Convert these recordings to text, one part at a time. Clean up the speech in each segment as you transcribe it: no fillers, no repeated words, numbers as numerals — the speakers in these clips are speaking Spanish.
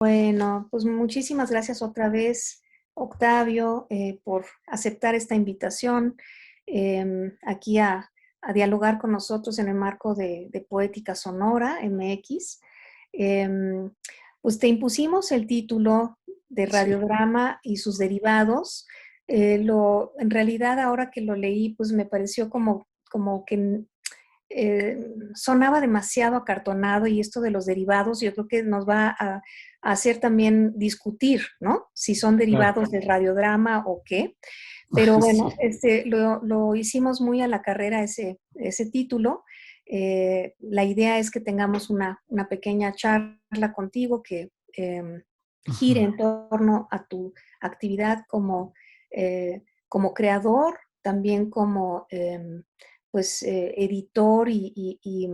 Bueno, pues muchísimas gracias otra vez, Octavio, por aceptar esta invitación aquí a dialogar con nosotros en el marco de Poética Sonora, MX. Em, pues te impusimos el título de Sí, radiodrama y sus derivados. En realidad, ahora que lo leí, pues me pareció como que sonaba demasiado acartonado y esto de los derivados yo creo que nos va a hacer también discutir, ¿no? Si son claro. derivados del radiodrama o qué. Pero bueno, Sí, lo hicimos muy a la carrera ese título. La idea es que tengamos una pequeña charla contigo que gire ujú, en torno a tu actividad como creador, también como pues editor y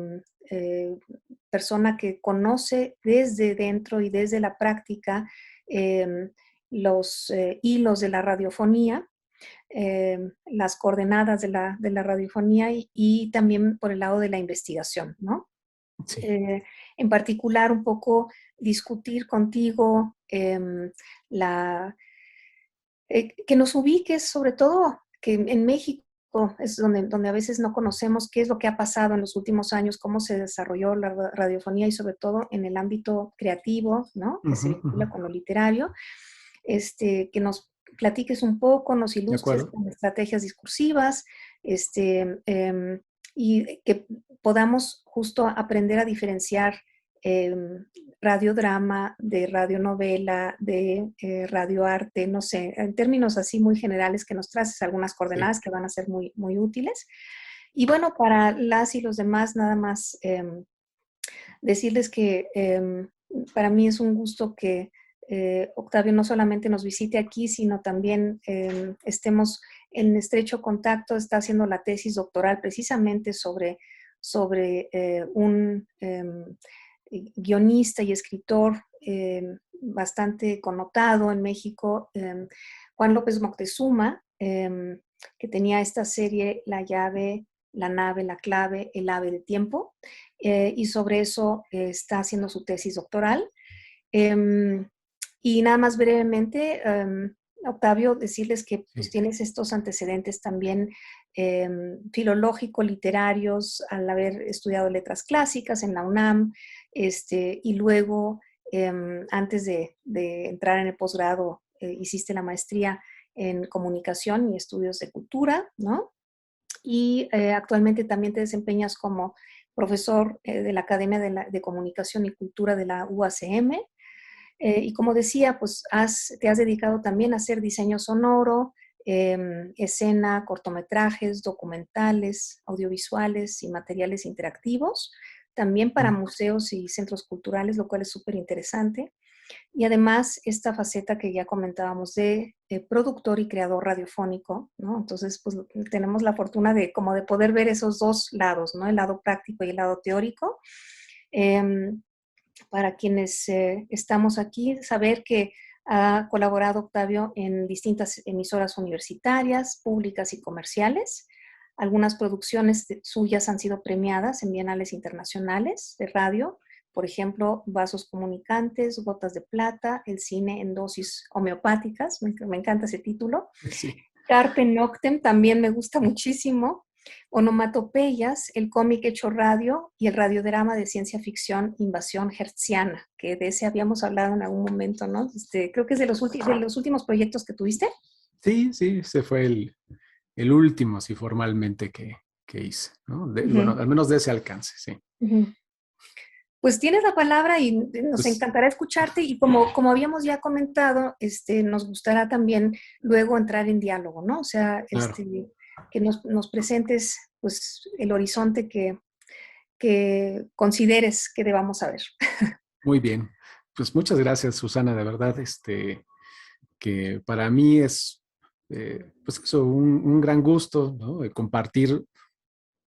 persona que conoce desde dentro y desde la práctica eh, los hilos de la radiofonía, las coordenadas de la radiofonía y también por el lado de la investigación, ¿no? sí, Eh, en particular, un poco discutir contigo que nos ubiques, sobre todo que en México es donde a veces no conocemos qué es lo que ha pasado en los últimos años, cómo se desarrolló la radiofonía y sobre todo en el ámbito creativo, ¿no? Que se ujú, ujú. vincula con lo literario. Que nos platiques un poco, nos De ilustres acuerdo. con estrategias discursivas, este, eh, y que podamos justo aprender a diferenciar eh, radiodrama de radionovela, de radioarte, no sé, en términos así muy generales que nos traces algunas Sí, coordenadas que van a ser muy, muy útiles. Y bueno, para las y los demás, nada más decirles que para mí es un gusto que Octavio no solamente nos visite aquí, sino también estemos en estrecho contacto. Está haciendo la tesis doctoral precisamente sobre un guionista y escritor bastante connotado en México, Juan López Moctezuma, que tenía esta serie La llave, la nave, la clave, el ave de tiempo, y sobre eso está haciendo su tesis doctoral. Eh, y nada más brevemente, Octavio, decirles que pues, sí. tienes estos antecedentes también filológico-literarios al haber estudiado letras clásicas en la UNAM, y luego, antes de entrar en el posgrado, hiciste la maestría en comunicación y estudios de cultura, ¿no? Y actualmente también te desempeñas como profesor de la Academia de Comunicación y Cultura de la UACM. Y como decía, pues te has dedicado también a hacer diseño sonoro, escena, cortometrajes, documentales, audiovisuales y materiales interactivos, también para Mm. museos y centros culturales, lo cual es súper interesante. Y además esta faceta que ya comentábamos de productor y creador radiofónico, ¿no? Entonces, pues tenemos la fortuna de como de poder ver esos dos lados, ¿no? El lado práctico y el lado teórico. Eh, para quienes estamos aquí, saber que ha colaborado Octavio en distintas emisoras universitarias, públicas y comerciales. Algunas producciones suyas han sido premiadas en bienales internacionales de radio, por ejemplo, Vasos Comunicantes, Gotas de Plata, El cine en dosis homeopáticas, me encanta ese título. Sí, Carpe Noctem también me gusta muchísimo. Onomatopeyas, el cómic hecho radio y el radiodrama de ciencia ficción Invasión Hertziana, que de ese habíamos hablado en algún momento, ¿no? Creo que es de los últimos proyectos que tuviste. sí, sí, ese fue el último, sí, formalmente que hice, ¿no? Bueno, Uh-huh, al menos de ese alcance, sí. uh-huh. Pues tienes la palabra y nos Pues, encantará escucharte y como habíamos ya comentado, nos gustará también luego entrar en diálogo, ¿no? O sea, claro, que nos presentes pues el horizonte que consideres que debamos saber. muy bien. Pues muchas gracias, Susana, de verdad, que para mí es, pues eso, un gran gusto, ¿no? De compartir,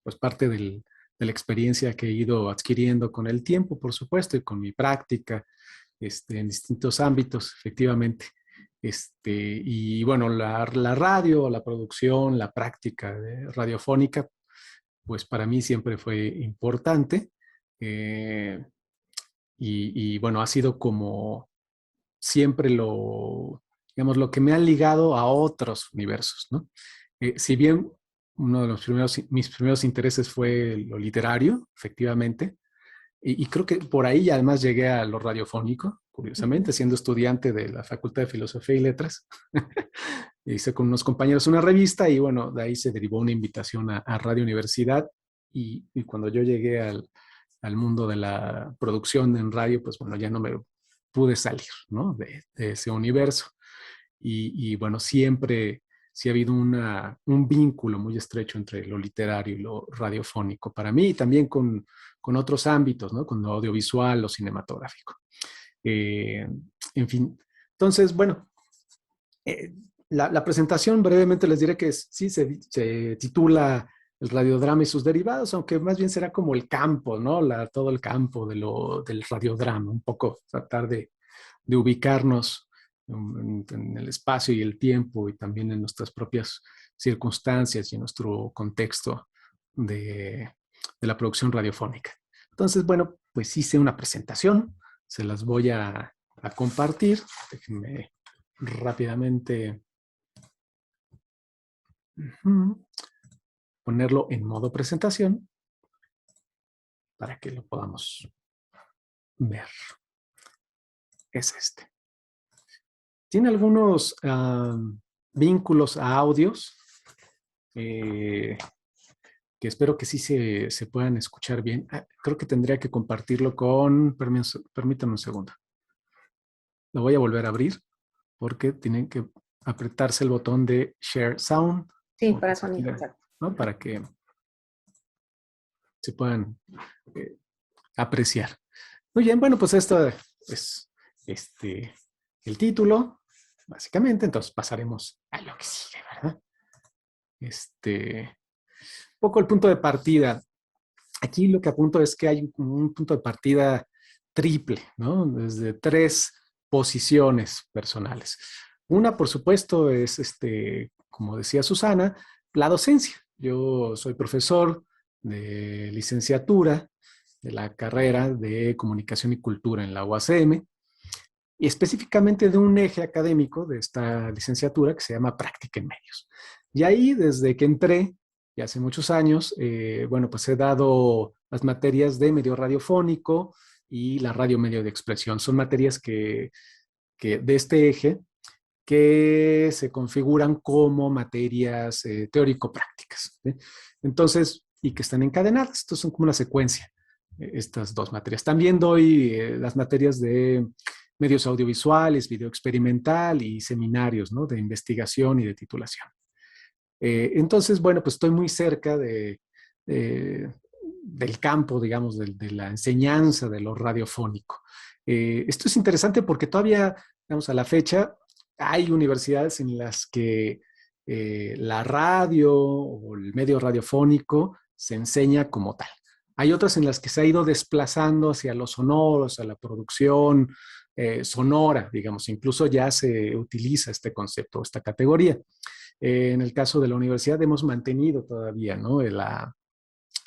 pues parte de la experiencia que he ido adquiriendo con el tiempo, por supuesto, y con mi práctica en distintos ámbitos, efectivamente. Y bueno, la radio, la producción, la práctica radiofónica, pues para mí siempre fue importante. eh, y bueno, ha sido como siempre digamos, lo que me ha ligado a otros universos, ¿no? Si bien uno de mis primeros intereses fue lo literario, efectivamente, y creo que por ahí además llegué a lo radiofónico, curiosamente, Ujú. siendo estudiante de la Facultad de Filosofía y Letras. Hice con unos compañeros una revista y bueno, de ahí se derivó una invitación a Radio Universidad y cuando yo llegué al mundo de la producción en radio, pues bueno, ya no me pude salir, ¿no? De ese universo. Bueno, siempre sí ha habido un vínculo muy estrecho entre lo literario y lo radiofónico para mí y también con otros ámbitos, ¿no? Con lo audiovisual o cinematográfico. Eh, en fin, entonces, bueno, eh, la presentación brevemente les diré que sí se titula El radiodrama y sus derivados, aunque más bien será como el campo, ¿no? Todo el campo del radiodrama, un poco tratar de ubicarnos en el espacio y el tiempo y también en nuestras propias circunstancias y en nuestro contexto de la producción radiofónica. Entonces, bueno, pues hice una presentación, se las voy a compartir. Déjenme rápidamente ponerlo en modo presentación para que lo podamos ver. Es este. Tiene algunos vínculos a audios eh, que espero que sí se puedan escuchar bien. Creo que tendría que compartirlo permítanme un segundo. Lo voy a volver a abrir porque tienen que apretarse el botón de Share Sound Sí, o para sonido, compartir, exacto. ¿no? Para que se puedan eh, apreciar. Muy bien, bueno, pues esto es el título, básicamente. Entonces pasaremos a lo que sigue, ¿verdad? Un poco el punto de partida. Aquí lo que apunto es que hay un punto de partida triple, ¿no? Desde tres posiciones personales. Una, por supuesto, es, como decía Susana, la docencia. Yo soy profesor de licenciatura de la carrera de Comunicación y Cultura en la UACM y específicamente de un eje académico de esta licenciatura que se llama Práctica en Medios. Y ahí, desde que entré, y hace muchos años, bueno, pues he dado las materias de medio radiofónico y la radio medio de expresión. Son materias que de este eje que se configuran como materias teórico-prácticas, ¿sí? Entonces, y que están encadenadas. Entonces, son como una secuencia, estas dos materias. También doy las materias de medios audiovisuales, video experimental y seminarios, ¿no? De investigación y de titulación. Entonces, bueno, pues estoy muy cerca de, del campo, digamos, de la enseñanza de lo radiofónico. Esto es interesante porque todavía, digamos, a la fecha, hay universidades en las que la radio o el medio radiofónico se enseña como tal. Hay otras en las que se ha ido desplazando hacia los sonoros, a la producción sonora, digamos, incluso ya se utiliza este concepto, esta categoría. En el caso de la universidad hemos mantenido todavía, ¿no? La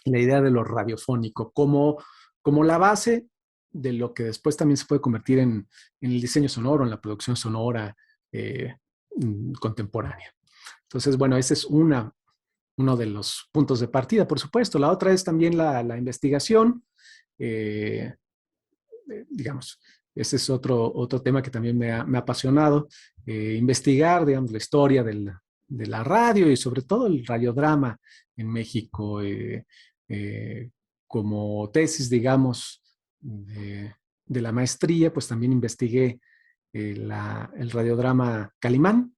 idea de lo radiofónico como la base de lo que después también se puede convertir en el diseño sonoro, en la producción sonora contemporánea. Entonces, bueno, ese es uno de los puntos de partida, por supuesto. La otra es también la investigación. Eh, digamos, ese es otro tema que también me ha apasionado. Investigar, digamos, la historia de la radio y sobre todo el radiodrama en México como tesis, digamos, de la maestría, pues también investigué el radiodrama Calimán,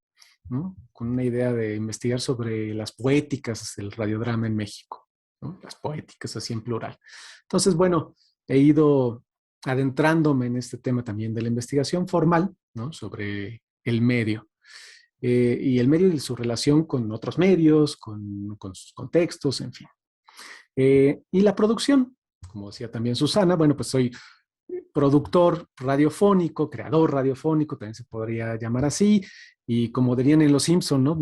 ¿no? Con una idea de investigar sobre las poéticas del radiodrama en México, ¿no? Las poéticas así en plural. Entonces, bueno, he ido adentrándome en este tema también de la investigación formal, ¿no? Sobre el medio. Y el medio y su relación con otros medios, con sus contextos, en fin. Y la producción, como decía también Susana, bueno, pues soy productor radiofónico, creador radiofónico, también se podría llamar así, y como dirían en Los Simpson, ¿no?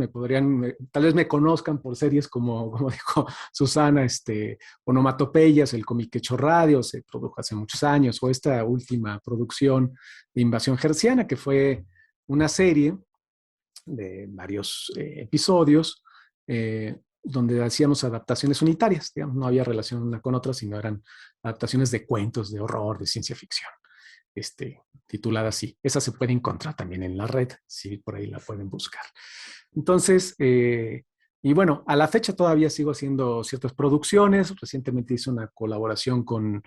Tal vez me conozcan por series como dijo Susana, Onomatopeyas, el cómic Hecho Radio, se produjo hace muchos años, o esta última producción de Invasión Hertziana, que fue una serie de varios episodios, donde hacíamos adaptaciones unitarias, digamos, no había relación una con otra, sino eran adaptaciones de cuentos, de horror, de ciencia ficción, titulada así. Esa se puede encontrar también en la red, si por ahí la pueden buscar. Entonces, y bueno, a la fecha todavía sigo haciendo ciertas producciones. Recientemente hice una colaboración con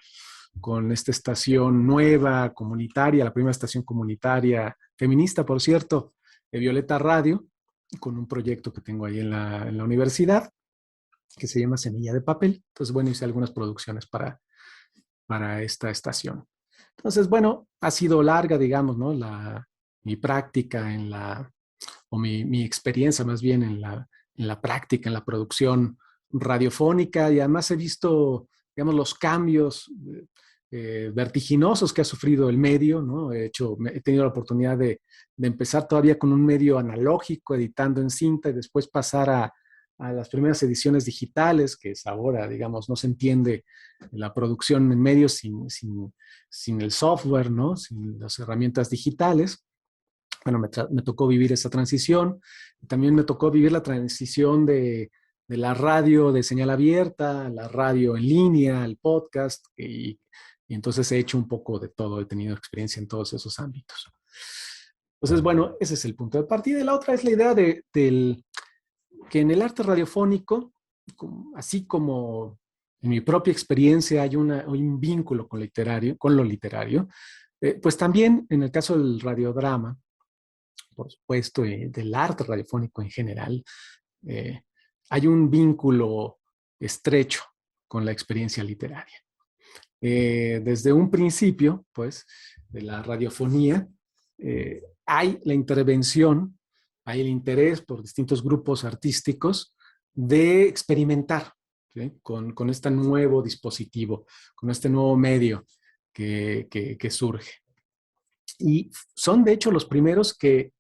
esta estación nueva, comunitaria, la primera estación comunitaria, feminista, por cierto, de Violeta Radio, con un proyecto que tengo ahí en la universidad, que se llama Semilla de Papel. Entonces, bueno, hice algunas producciones para esta estación. Entonces, bueno, ha sido larga, digamos, ¿no? Mi práctica o mi experiencia más bien en la práctica, en la producción radiofónica, y además he visto, digamos, los cambios vertiginosos que ha sufrido el medio, ¿no? He tenido la oportunidad de empezar todavía con un medio analógico, editando en cinta, y después pasar a las primeras ediciones digitales, que es ahora, digamos, no se entiende la producción en medios sin el software, ¿no? Sin las herramientas digitales. Bueno, me tocó vivir esa transición. También me tocó vivir la transición de la radio de señal abierta, la radio en línea, el podcast, y entonces he hecho un poco de todo, he tenido experiencia en todos esos ámbitos. Entonces, bueno, ese es el punto de partida. Y la otra es la idea que en el arte radiofónico, así como en mi propia experiencia hay un vínculo con lo literario, pues también en el caso del radiodrama, por supuesto, y del arte radiofónico en general, eh, hay un vínculo estrecho con la experiencia literaria. Desde un principio, pues, de la radiofonía, hay la intervención, hay el interés por distintos grupos artísticos de experimentar, ¿sí? Con este nuevo dispositivo, con este nuevo medio que surge. Y son, de hecho, los primeros que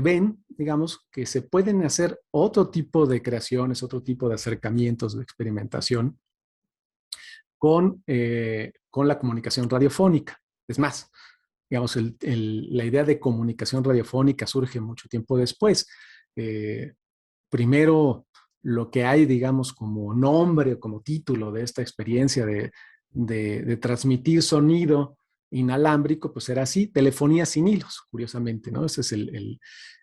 ven, digamos, que se pueden hacer otro tipo de creaciones, otro tipo de acercamientos de experimentación con la comunicación radiofónica. Es más, digamos, la idea de comunicación radiofónica surge mucho tiempo después. Primero, lo que hay, digamos, como nombre o como título de esta experiencia de transmitir sonido inalámbrico, pues era así, telefonía sin hilos, curiosamente, ¿no? Ese es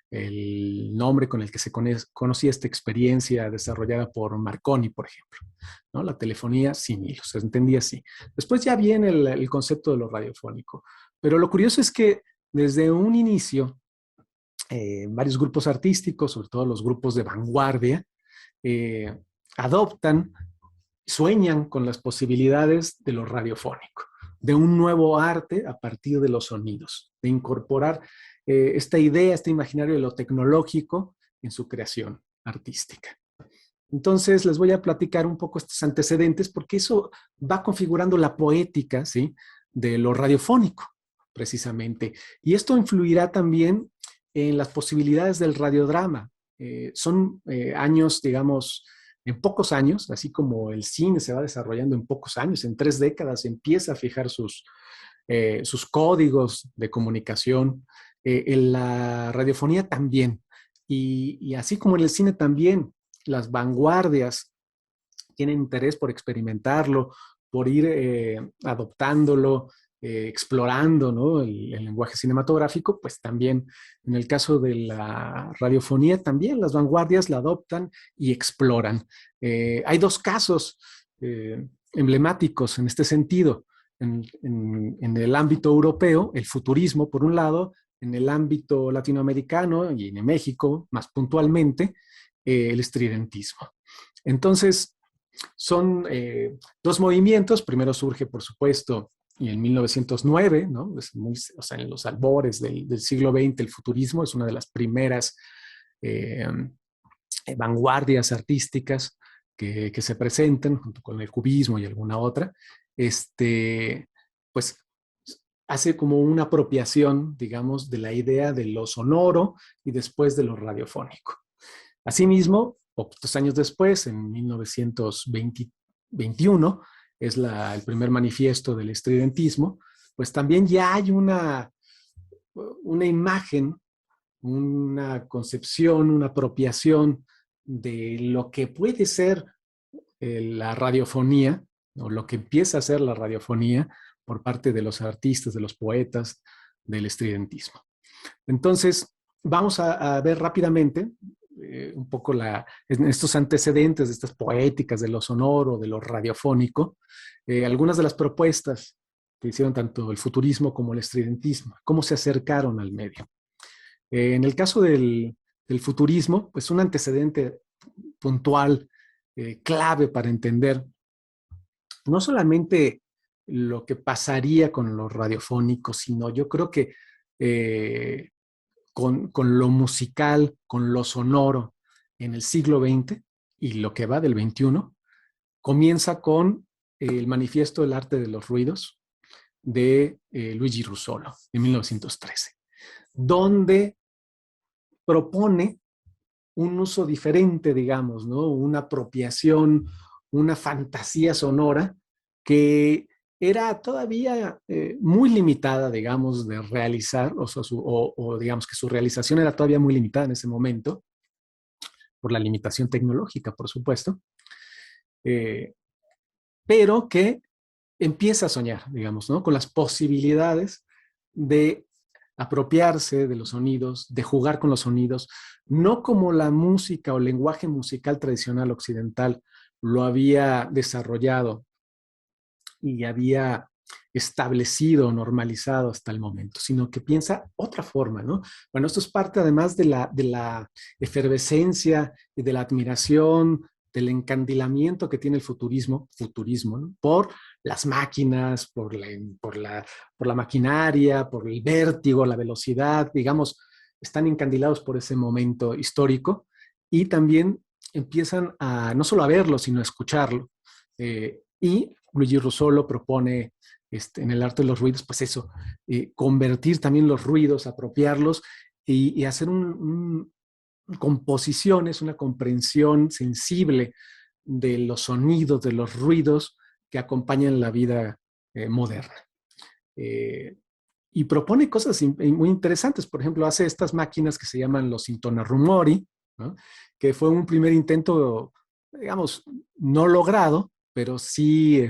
el nombre con el que se conocía esta experiencia desarrollada por Marconi, por ejemplo, ¿no? La telefonía sin hilos, se entendía así. Después ya viene el concepto de lo radiofónico, pero lo curioso es que desde un inicio, varios grupos artísticos, sobre todo los grupos de vanguardia, eh, adoptan, sueñan con las posibilidades de lo radiofónico, de un nuevo arte a partir de los sonidos, de incorporar esta idea, este imaginario de lo tecnológico en su creación artística. Entonces, les voy a platicar un poco estos antecedentes porque eso va configurando la poética, ¿sí?, de lo radiofónico, precisamente. Y esto influirá también en las posibilidades del radiodrama. Son años, digamos, en pocos años, así como el cine se va desarrollando en pocos años, en 3 décadas empieza a fijar sus códigos de comunicación. En la radiofonía también. Y así como en el cine también, las vanguardias tienen interés por experimentarlo, por ir adoptándolo, explorando, ¿no?, el lenguaje cinematográfico, pues también en el caso de la radiofonía, también las vanguardias la adoptan y exploran. Hay 2 casos emblemáticos en este sentido. En el ámbito europeo, el futurismo, por un lado, en el ámbito latinoamericano y en México, más puntualmente, el estridentismo. Entonces, son 2 movimientos. Primero surge, por supuesto, y en 1909, ¿no? O sea, en los albores del siglo XX, el futurismo es una de las primeras vanguardias artísticas que se presentan, junto con el cubismo y alguna otra. Pues hace como una apropiación, digamos, de la idea de lo sonoro y después de lo radiofónico. Asimismo, poquitos años después, en 1921, es el primer manifiesto del estridentismo, pues también ya hay una imagen, una concepción, una apropiación de lo que puede ser la radiofonía, o lo que empieza a ser la radiofonía por parte de los artistas, de los poetas del estridentismo. Entonces, vamos a ver rápidamente un poco estos antecedentes de estas poéticas, de lo sonoro, de lo radiofónico, algunas de las propuestas que hicieron tanto el futurismo como el estridentismo, cómo se acercaron al medio. En el caso del futurismo, pues un antecedente puntual, clave para entender no solamente lo que pasaría con los radiofónicos, sino yo creo que eh, con lo musical, con lo sonoro en el siglo XX y lo que va del XXI, comienza con el Manifiesto del Arte de los Ruidos de Luigi Russolo, de 1913, donde propone un uso diferente, digamos, ¿no? Una apropiación, una fantasía sonora que era todavía muy limitada, digamos, de realizar, o digamos que su realización era todavía muy limitada en ese momento, por la limitación tecnológica, por supuesto, eh, pero que empieza a soñar, digamos, ¿no? Con las posibilidades de apropiarse de los sonidos, de jugar con los sonidos, no como la música o lenguaje musical tradicional occidental lo había desarrollado y había establecido, normalizado hasta el momento, sino que piensa otra forma, ¿no? Bueno, esto es parte además de la efervescencia y de la admiración, del encandilamiento que tiene el futurismo, ¿no? Por las máquinas, por la maquinaria, por el vértigo, la velocidad, digamos, están encandilados por ese momento histórico y también empiezan a no solo a verlo, sino a escucharlo. Y Luigi Russolo propone en el arte de los ruidos, pues eso, convertir también los ruidos, apropiarlos y hacer composiciones, una comprensión sensible de los sonidos, de los ruidos que acompañan la vida moderna. Eh, y propone cosas muy interesantes. Por ejemplo, hace estas máquinas que se llaman los intonarumori, ¿no? Que fue un primer intento, digamos, no logrado, pero sí,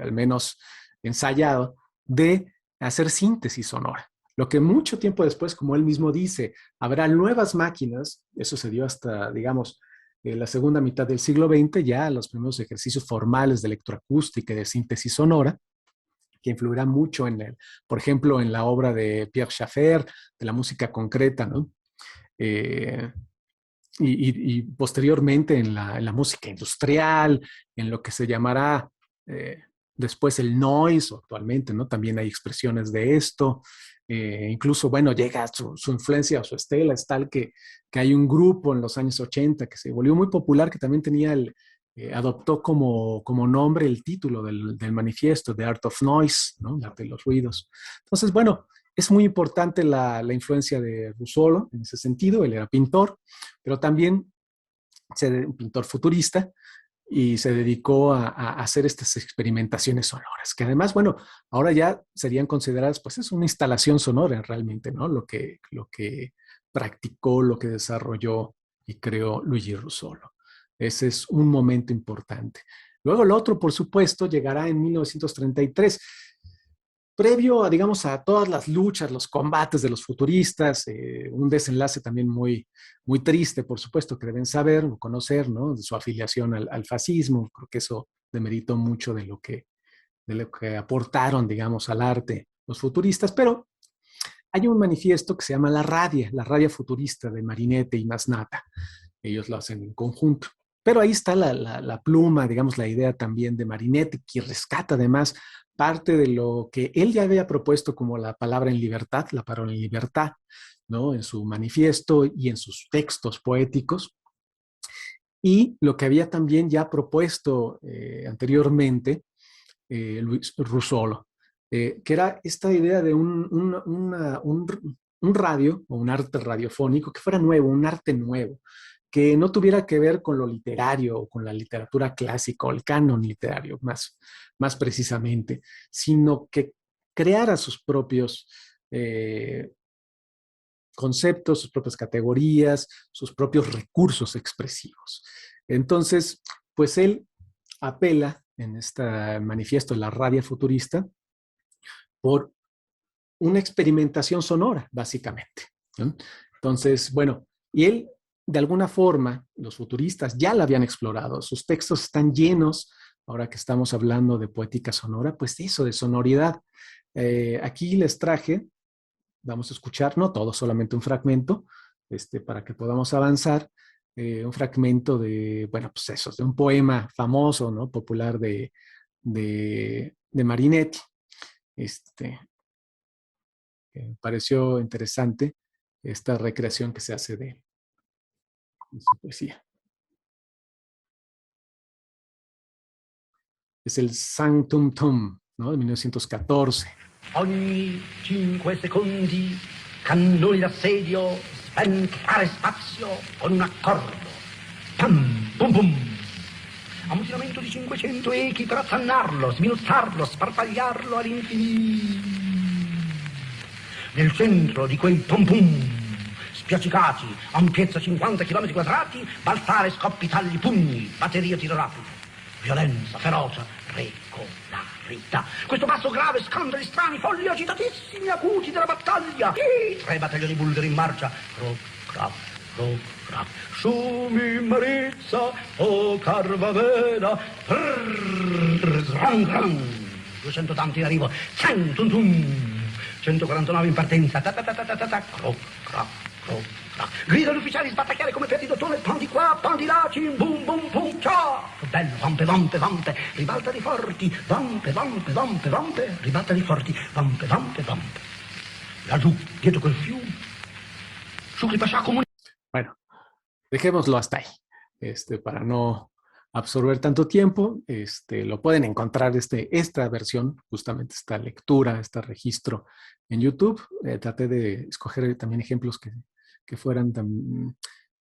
al menos ensayado, de hacer síntesis sonora. Lo que mucho tiempo después, como él mismo dice, habrá nuevas máquinas, eso se dio hasta, digamos, la segunda mitad del siglo XX, ya los primeros ejercicios formales de electroacústica y de síntesis sonora, que influirá mucho por ejemplo, en la obra de Pierre Schaeffer, de la música concreta, ¿no? Eh, y posteriormente en la música industrial, en lo que se llamará después el noise, o actualmente, ¿no? También hay expresiones de esto. Incluso, bueno, llega su influencia o su estela, es tal que hay un grupo en los años 80 que se volvió muy popular, que también tenía adoptó como nombre el título del manifiesto, The Art of Noise, ¿no? El arte de los ruidos. Entonces, bueno, es muy importante la influencia de Russolo en ese sentido. Él era pintor, pero también un pintor futurista, y se dedicó a hacer estas experimentaciones sonoras, que además, bueno, ahora ya serían consideradas, pues es una instalación sonora realmente, ¿no? Lo que practicó, lo que desarrolló y creó Luigi Russolo. Ese es un momento importante. Luego el otro, por supuesto, llegará en 1933, previo a, digamos, a todas las luchas, los combates de los futuristas, un desenlace también muy, muy triste, por supuesto, que deben saber o conocer, ¿no? De su afiliación al fascismo. Creo que eso demeritó mucho de lo que aportaron, digamos, al arte los futuristas, pero hay un manifiesto que se llama la Radia Futurista de Marinetti y Masnata. Ellos lo hacen en conjunto. Pero ahí está la pluma, digamos, la idea también de Marinetti, que rescata además parte de lo que él ya había propuesto como la palabra en libertad, la palabra en libertad, ¿no? En su manifiesto y en sus textos poéticos. Y lo que había también ya propuesto anteriormente Luis Russolo. que era esta idea de un radio o un arte radiofónico que fuera nuevo, un arte nuevo, que no tuviera que ver con lo literario o con la literatura clásica o el canon literario más precisamente, sino que creara sus propios conceptos, sus propias categorías, sus propios recursos expresivos. Entonces, pues él apela en este manifiesto de la radio futurista por una experimentación sonora, básicamente, ¿no? Entonces, bueno, y él, de alguna forma, los futuristas ya la habían explorado, sus textos están llenos, ahora que estamos hablando de poética sonora, pues eso, de sonoridad. Aquí les traje, vamos a escuchar, no todo, solamente un fragmento, para que podamos avanzar, un fragmento de, bueno, pues eso, de un poema famoso, ¿no? Popular de Marinetti. Este, me pareció interesante esta recreación que se hace de su poesía. Es el Sanctum Tum, ¿no? De 1914. Ogni 5 secondi cannoni d'assedio sventare spazio con un accordo. Pam, pum, pum. Ammutinamento di 500 echi per attannarlo, sminuzzarlo, sparpagliarlo all'infinito. Nel centro di quei pum pum, spiaccicati, ampiezza 50 km quadrati, balzare scoppi, tagli, pugni, batteria tiro rapido, violenza, ferocia, regolarità. Questo passo grave, scandali strani, folli agitatissimi, acuti della battaglia. I 3 battaglioni bulgari in marcia. Rock, Shumi Marizza, o Carvavera, zrang, zrang. 200 tanti in arrivo, 149 in partenza, grida gli ufficiali, sbattacchiare come per di dottore, pan di qua, pan di là, cim, bum, bum, bum, ciao. Bello, vampe, vampe, vampe, ribalta di forti, vampe, vampe, vampe, vampe, ribalta di forti, vampe, vampe, vampe. Laggiù, dietro quel fiume, Shukri Pasha comune. Bueno, dejémoslo hasta ahí, para no absorber tanto tiempo. Lo pueden encontrar esta versión, justamente esta lectura, este registro en YouTube. Traté de escoger también ejemplos que fueran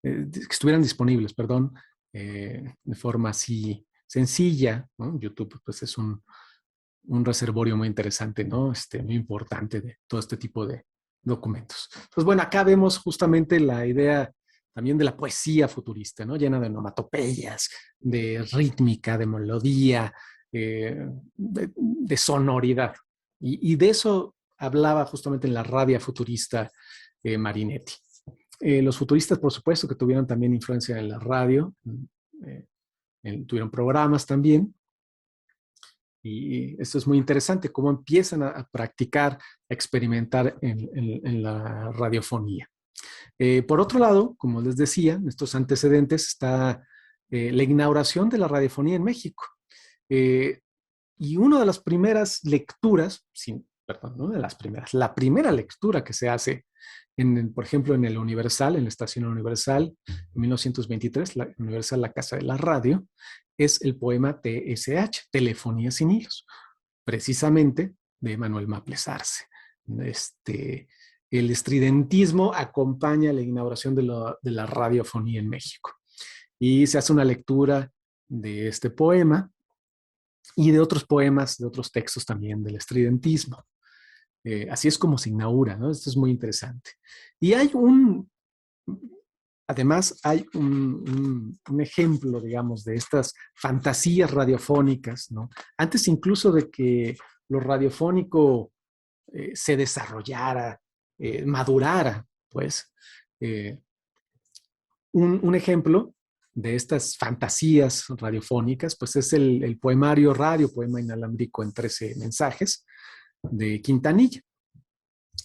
que estuvieran disponibles, perdón, de forma así sencilla, ¿no? YouTube pues es un reservorio muy interesante, ¿no? Muy importante de todo este tipo de documentos. Entonces, bueno, acá vemos justamente la idea también de la poesía futurista, ¿no? Llena de onomatopeyas, de rítmica, de melodía, de sonoridad. Y de eso hablaba justamente en la radio futurista Marinetti. Los futuristas, por supuesto, que tuvieron también influencia en la radio, tuvieron programas también. Y esto es muy interesante, cómo empiezan a practicar, a experimentar en la radiofonía. Por otro lado, como les decía, en estos antecedentes está la inauguración de la radiofonía en México. Y una de las primeras lecturas, perdón, no de las primeras, la primera lectura que se hace, por ejemplo, en el Universal, en la estación Universal, en 1923, la Universal, la Casa de la Radio, es el poema TSH, Telefonía sin hilos, precisamente de Manuel Maples Arce. El estridentismo acompaña la inauguración de la radiofonía en México. Y se hace una lectura de este poema y de otros poemas, de otros textos también del estridentismo. Así es como se inaugura, ¿no? Esto es muy interesante. Y además hay un ejemplo, digamos, de estas fantasías radiofónicas, ¿no? Antes incluso de que lo radiofónico se desarrollara, madurara, pues. Un ejemplo de estas fantasías radiofónicas, pues es el poemario radio, poema inalámbrico en 13 mensajes, de Quintanilla.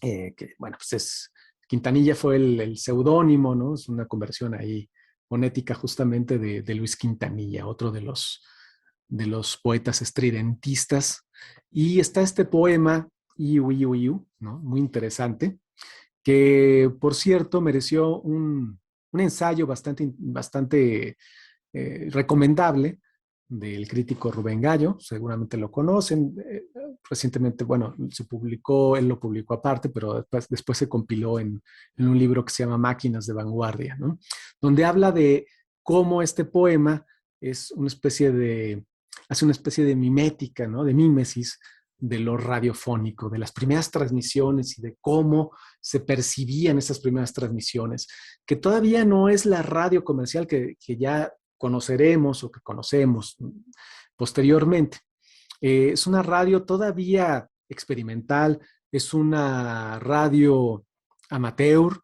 Que, bueno, pues Quintanilla fue el seudónimo, ¿no? Es una conversión ahí fonética justamente de Luis Quintanilla, otro de los poetas estridentistas. Y está este poema, Iu, Iu, Iu, ¿no? Muy interesante, que por cierto mereció un ensayo bastante recomendable del crítico Rubén Gallo, seguramente lo conocen. Recientemente, bueno, se publicó, él lo publicó aparte, pero después se compiló en un libro que se llama Máquinas de Vanguardia, ¿no? Donde habla de cómo este poema es una especie de, hace una especie de mimética, ¿no? De mímesis de lo radiofónico, de las primeras transmisiones y de cómo se percibían esas primeras transmisiones, que todavía no es la radio comercial que ya conoceremos o que conocemos posteriormente. Es una radio todavía experimental, es una radio amateur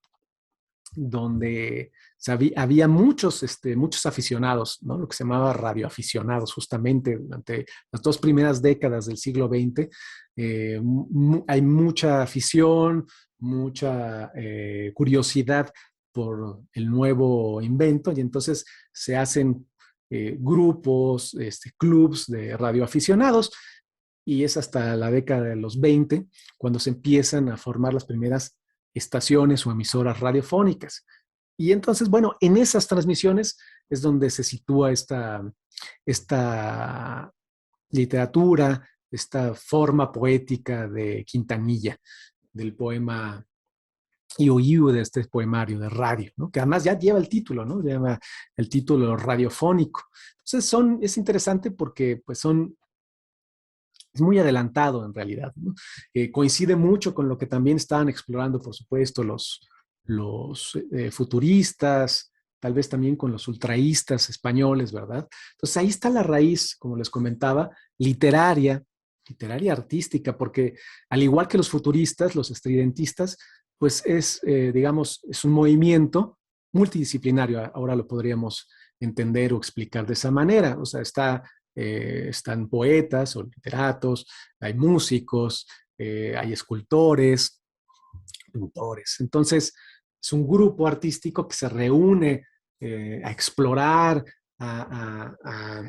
donde había muchos, muchos aficionados, ¿no? Lo que se llamaba radioaficionados, justamente durante las 2 primeras décadas del siglo XX. Hay mucha afición, mucha curiosidad por el nuevo invento y entonces se hacen grupos, clubs de radioaficionados y es hasta la década de los 20 cuando se empiezan a formar las primeras estaciones o emisoras radiofónicas. Y entonces, bueno, en esas transmisiones es donde se sitúa esta literatura, esta forma poética de Quintanilla, del poema Iu Iu, de este poemario de radio, ¿no? Que además ya lleva el título, ¿no? Lleva el título radiofónico. Entonces es interesante porque pues es muy adelantado en realidad, ¿no? Coincide mucho con lo que también estaban explorando, por supuesto, los futuristas, tal vez también con los ultraístas españoles, ¿verdad? Entonces ahí está la raíz, como les comentaba, literaria artística, porque al igual que los futuristas, los estridentistas, pues digamos, es un movimiento multidisciplinario, ahora lo podríamos entender o explicar de esa manera, o sea, están poetas o literatos, hay músicos, hay escultores, pintores. Entonces, es un grupo artístico que se reúne a explorar, a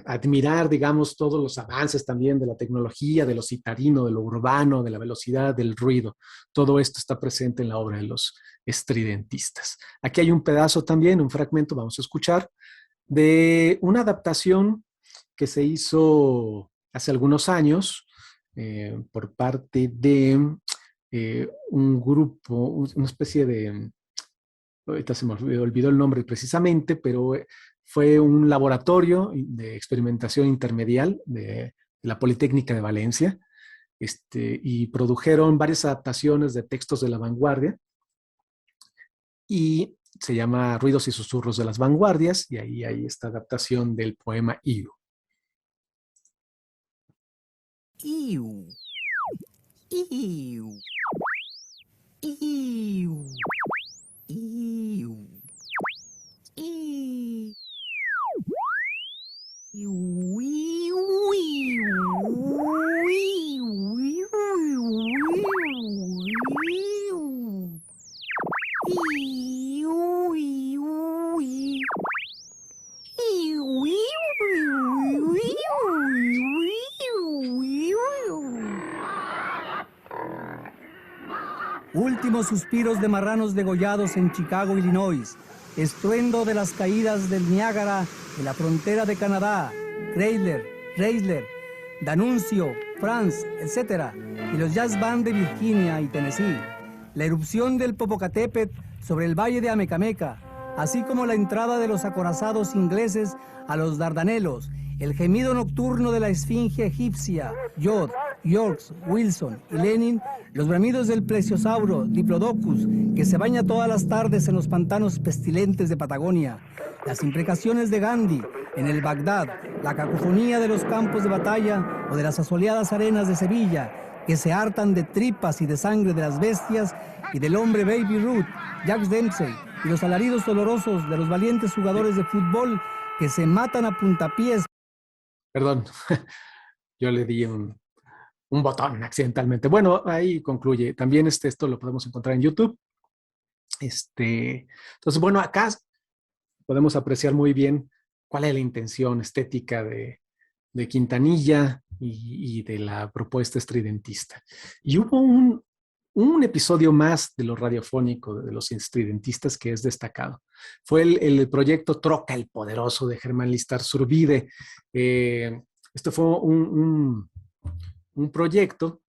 admirar, digamos, todos los avances también de la tecnología, de lo citarino, de lo urbano, de la velocidad, del ruido. Todo esto está presente en la obra de los estridentistas. Aquí hay un pedazo también, un fragmento, vamos a escuchar, de una adaptación que se hizo hace algunos años por parte de un grupo, una especie de, ahorita se me olvidó el nombre precisamente, pero fue un laboratorio de experimentación intermedial de la Politécnica de Valencia, y produjeron varias adaptaciones de textos de la vanguardia y se llama Ruidos y susurros de las vanguardias y ahí hay esta adaptación del poema Iu. Iu. Iu. Iu. Iu. Iu. Últimos suspiros de marranos degollados en Chicago, Illinois. Estruendo de las caídas del Niágara en la frontera de Canadá. Chrysler, D'Annunzio, France, etc. Y los jazz band de Virginia y Tennessee. La erupción del Popocatépetl sobre el valle de Amecameca, así como la entrada de los acorazados ingleses a los Dardanelos, el gemido nocturno de la esfinge egipcia, Yod, Yorks, Wilson y Lenin, los bramidos del plesiosauro Diplodocus, que se baña todas las tardes en los pantanos pestilentes de Patagonia, las imprecaciones de Gandhi en el Bagdad, la cacofonía de los campos de batalla o de las asoleadas arenas de Sevilla, que se hartan de tripas y de sangre de las bestias y del hombre Baby Ruth, Jack Dempsey, y los alaridos dolorosos de los valientes jugadores de fútbol que se matan a puntapiés. Perdón, yo le di un botón accidentalmente. Bueno, ahí concluye. También esto lo podemos encontrar en YouTube. Entonces, bueno, acá podemos apreciar muy bien cuál es la intención estética de Quintanilla y de la propuesta estridentista. Y hubo un episodio más de lo radiofónico de los estridentistas que es destacado. Fue el proyecto Troca el Poderoso de Germán Listarzurvide. Esto fue un proyecto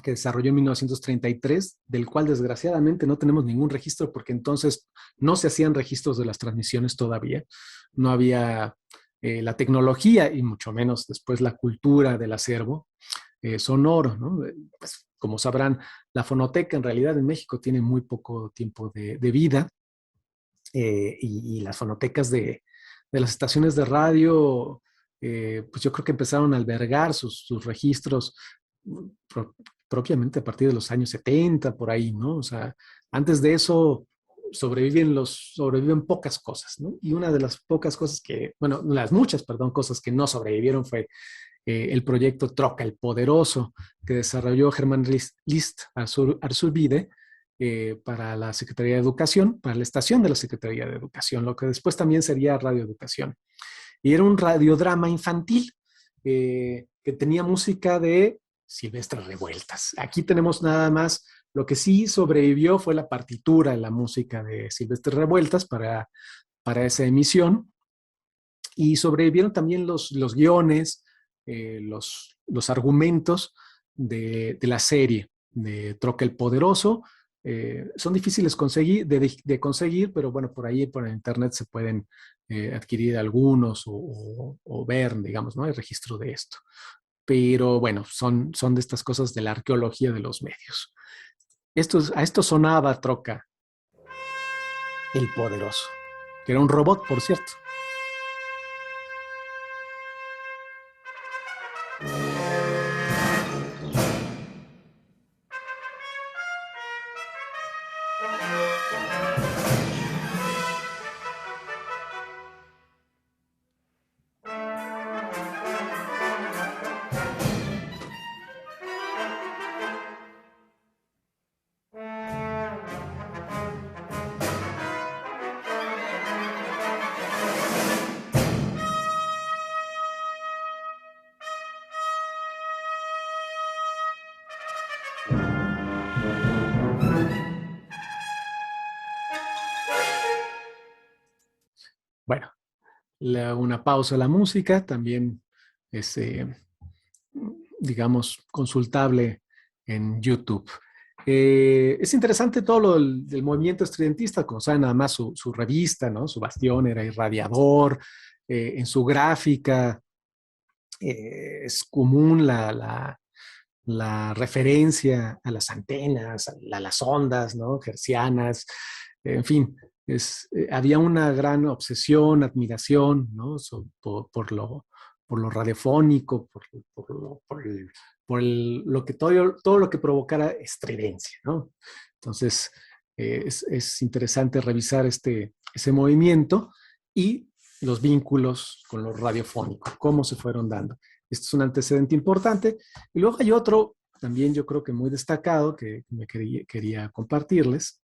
que desarrolló en 1933, del cual desgraciadamente no tenemos ningún registro porque entonces no se hacían registros de las transmisiones todavía. No había la tecnología y mucho menos después la cultura del acervo sonoro, ¿no? Pues, como sabrán, la fonoteca en realidad en México tiene muy poco tiempo de vida y las fonotecas de las estaciones de radio, pues yo creo que empezaron a albergar sus registros pro, propiamente a partir de los años 70, por ahí, ¿no? O sea, antes de eso sobreviven pocas cosas, ¿no? Y una de las pocas cosas que, bueno, las muchas, perdón, cosas que no sobrevivieron fue el proyecto Troca el Poderoso, que desarrolló Germán Listarzurvide para la Secretaría de Educación, para la estación de la Secretaría de Educación, lo que después también sería Radio Educación. Y era un radiodrama infantil que tenía música de Silvestre Revueltas. Aquí tenemos nada más, lo que sí sobrevivió fue la partitura, la música de Silvestre Revueltas para esa emisión, y sobrevivieron también los guiones, los argumentos de la serie de Troca el Poderoso. Son difíciles de conseguir, pero bueno, por ahí por internet se pueden adquirir algunos o ver, digamos, ¿no? Hay registro de esto. Pero bueno, son de estas cosas de la arqueología de los medios. A esto sonaba Troca el Poderoso, que era un robot, por cierto. Bueno, una pausa a la música también es, digamos, consultable en YouTube. Es interesante todo lo del movimiento estridentista, como saben, nada más su revista, ¿no? Su bastión era irradiador, en su gráfica es común la referencia a las antenas, a las ondas, ¿no? Hertzianas, en fin, había una gran obsesión, admiración, ¿no? Por lo radiofónico, lo que todo lo que provocara estridencia, ¿no? Entonces, es interesante revisar ese movimiento y los vínculos con lo radiofónico, cómo se fueron dando. Esto es un antecedente importante. Y luego hay otro, también yo creo que muy destacado, que me quería compartirles,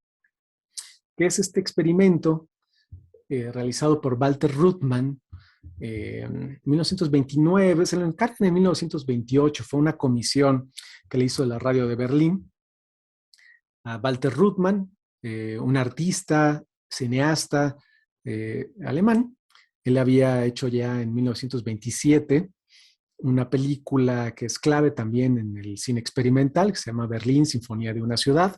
que es este experimento realizado por Walter Ruttmann en 1929, se lo encargan en 1928, fue una comisión que le hizo la radio de Berlín a Walter Ruttmann, un artista, cineasta alemán. Él había hecho ya en 1927 una película que es clave también en el cine experimental, que se llama Berlín, Sinfonía de una Ciudad,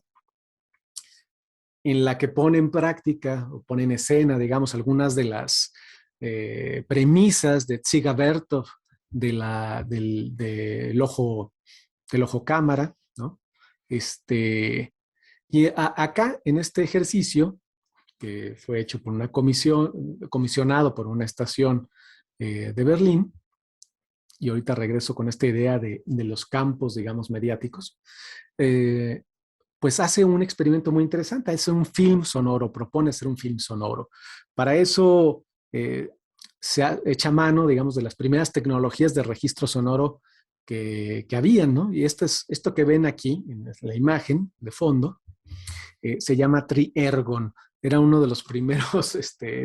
en la que pone en práctica o pone en escena, digamos, algunas de las premisas de Dziga Vertov del ojo cámara, ¿no? Y acá, en este ejercicio, que fue hecho por una comisionado por una estación de Berlín, y ahorita regreso con esta idea de los campos, digamos, mediáticos, pues hace un experimento muy interesante, hace un film sonoro, propone hacer un film sonoro. Para eso se echa mano, digamos, de las primeras tecnologías de registro sonoro que habían, ¿no? Y esto que ven aquí, en la imagen de fondo, se llama Tri-Ergon. Era uno de los primeros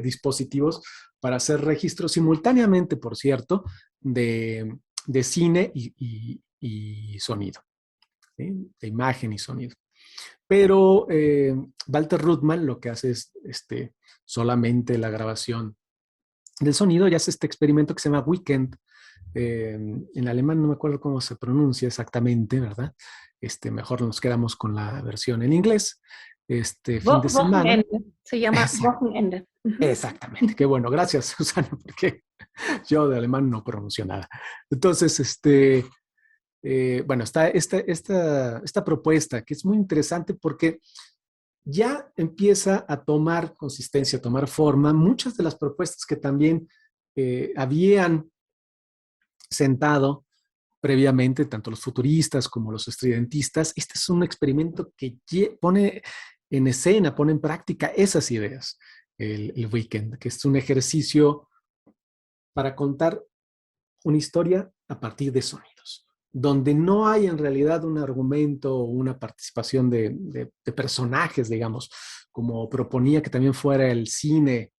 dispositivos para hacer registros simultáneamente, por cierto, de cine y sonido. ¿sí? De imagen y sonido. Pero Walter Ruttmann lo que hace es solamente la grabación del sonido y hace este experimento que se llama Weekend. En alemán no me acuerdo cómo se pronuncia exactamente, ¿verdad? Mejor nos quedamos con la versión en inglés. Fin de semana. Wochenende. Se llama Wochenende. Exactamente. Qué bueno. Gracias, Susana, porque yo de alemán no pronuncio nada. Entonces, bueno, está esta propuesta que es muy interesante porque ya empieza a tomar consistencia, a tomar forma. Muchas de las propuestas que también habían sentado previamente, tanto los futuristas como los estridentistas, este es un experimento que pone en escena, pone en práctica esas ideas, el Weekend, que es un ejercicio para contar una historia a partir de sonidos, donde no hay en realidad un argumento o una participación de personajes, digamos, como proponía que también fuera el cine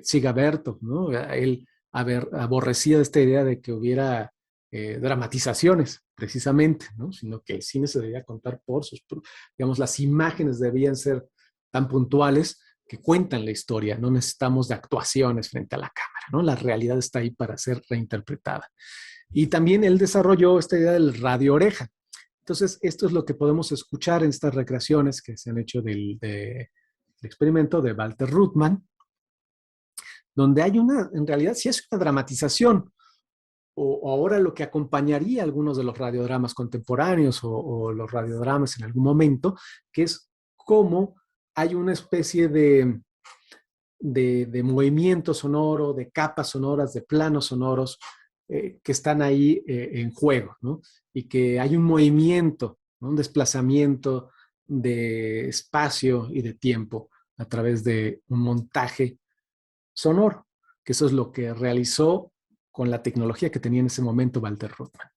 Sigaberto, ¿no? Él aborrecía esta idea de que hubiera dramatizaciones, precisamente, ¿no? Sino que el cine se debía contar por digamos, las imágenes debían ser tan puntuales que cuentan la historia, no necesitamos de actuaciones frente a la cámara, ¿no? La realidad está ahí para ser reinterpretada. Y también él desarrolló esta idea del radio oreja. Entonces, esto es lo que podemos escuchar en estas recreaciones que se han hecho del experimento de Walter Ruttmann, donde hay en realidad sí es una dramatización, o ahora lo que acompañaría algunos de los radiodramas contemporáneos o los radiodramas en algún momento, que es cómo hay una especie de movimiento sonoro, de capas sonoras, de planos sonoros que están ahí en juego, ¿no? Y que hay un movimiento, ¿no? Un desplazamiento de espacio y de tiempo a través de un montaje sonoro, que eso es lo que realizó con la tecnología que tenía en ese momento Walter Ruttmann.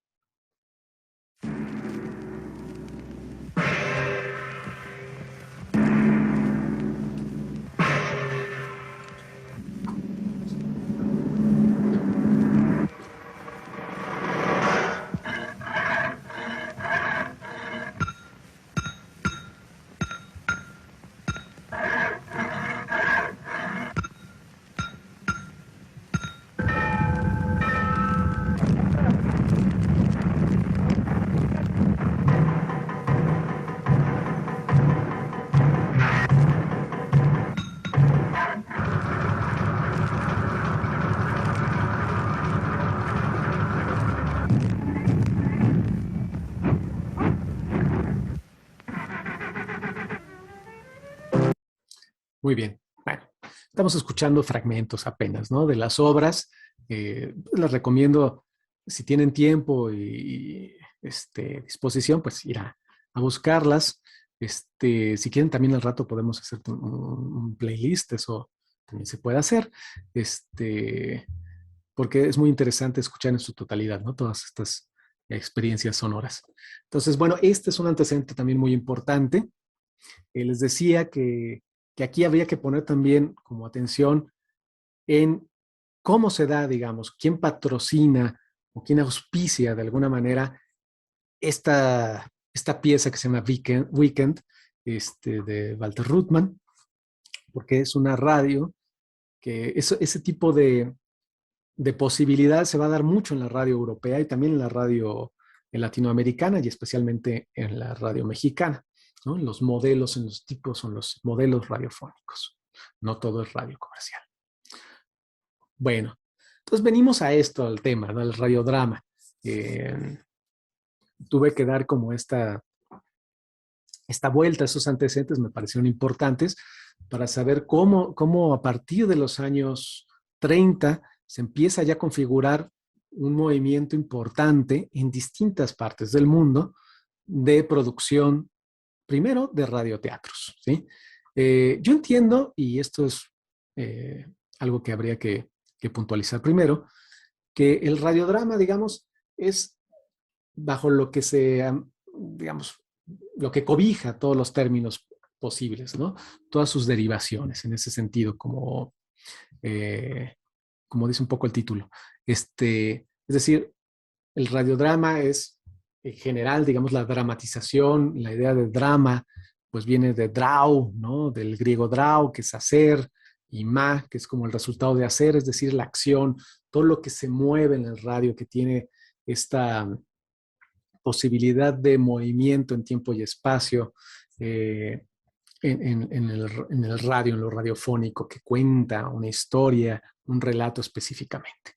Muy bien. Bueno, estamos escuchando fragmentos apenas, ¿no? De las obras. Les recomiendo, si tienen tiempo y disposición, pues ir a buscarlas. Si quieren, también al rato podemos hacer un playlist, eso también se puede hacer. Porque es muy interesante escuchar en su totalidad, ¿no? Todas estas experiencias sonoras. Entonces, bueno, este es un antecedente también muy importante. Les decía que aquí habría que poner también como atención en cómo se da, digamos, quién patrocina o quién auspicia de alguna manera esta pieza que se llama Weekend de Walter Ruttmann, porque es una radio que ese tipo de posibilidad se va a dar mucho en la radio europea y también en la radio latinoamericana y especialmente en la radio mexicana, ¿no? Los modelos, en los tipos son los modelos radiofónicos. No todo es radio comercial. Bueno, entonces venimos a esto, al tema, ¿no? El radiodrama. Tuve que dar como esta vuelta, esos antecedentes me parecieron importantes para saber cómo a partir de los años 30 se empieza ya a configurar un movimiento importante en distintas partes del mundo de producción, primero de radioteatros, ¿sí? Yo entiendo, y esto es algo que habría que puntualizar primero, que el radiodrama, digamos, es bajo lo que digamos, lo que cobija todos los términos posibles, ¿no? Todas sus derivaciones en ese sentido, como dice un poco el título. Es decir, el radiodrama es en general, digamos, la dramatización, la idea de drama, pues viene de drau, ¿no? Del griego drau, que es hacer, y ma, que es como el resultado de hacer, es decir, la acción, todo lo que se mueve en el radio, que tiene esta posibilidad de movimiento en tiempo y espacio, en el radio, en lo radiofónico, que cuenta una historia, un relato específicamente.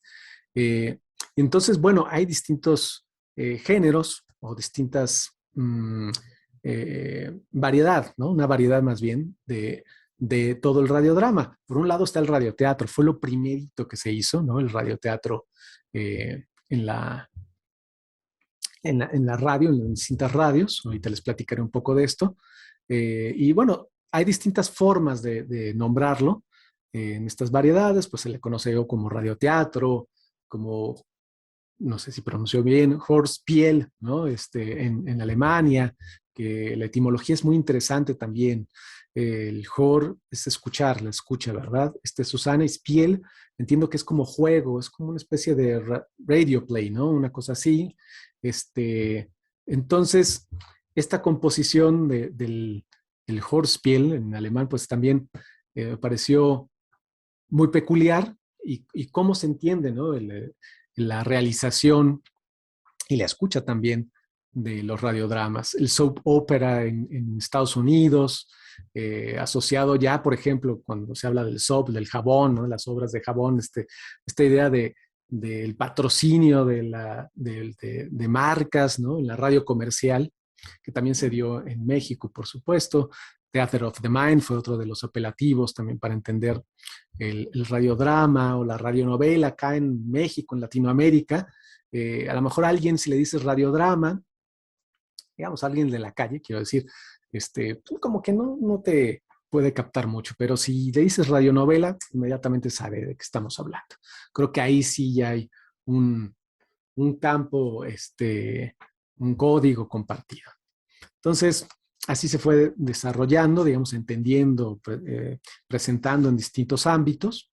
Entonces, bueno, hay distintos géneros o distintas variedad, ¿no? Una variedad más bien de todo el radiodrama. Por un lado está el radioteatro, fue lo primerito que se hizo, ¿no? El radioteatro en la radio, en las distintas radios. Ahorita les platicaré un poco de esto. Y bueno, hay distintas formas de nombrarlo. En estas variedades, pues se le conoce como radioteatro, como, no sé si pronunció bien, Hörspiel, ¿no? En Alemania, que la etimología es muy interesante también. El Hör es escuchar, la escucha, ¿verdad? Susana y Spiel, entiendo que es como juego, es como una especie de radio play, ¿no? Una cosa así. Entonces, esta composición del Hörspiel en alemán, pues también pareció muy peculiar y cómo se entiende, ¿no? La realización y la escucha también de los radiodramas. El soap opera en Estados Unidos, asociado ya, por ejemplo, cuando se habla del soap, del jabón, ¿no? Las obras de jabón, esta idea del patrocinio de marcas, ¿no? En la radio comercial, que también se dio en México, por supuesto. Theater of the Mind fue otro de los apelativos también para entender el radiodrama o la radionovela acá en México, en Latinoamérica. A lo mejor a alguien, si le dices radiodrama, digamos, a alguien de la calle, quiero decir, pues como que no te puede captar mucho, pero si le dices radionovela, inmediatamente sabe de qué estamos hablando. Creo que ahí sí ya hay un campo, un código compartido. Entonces, así se fue desarrollando, digamos, entendiendo, presentando en distintos ámbitos,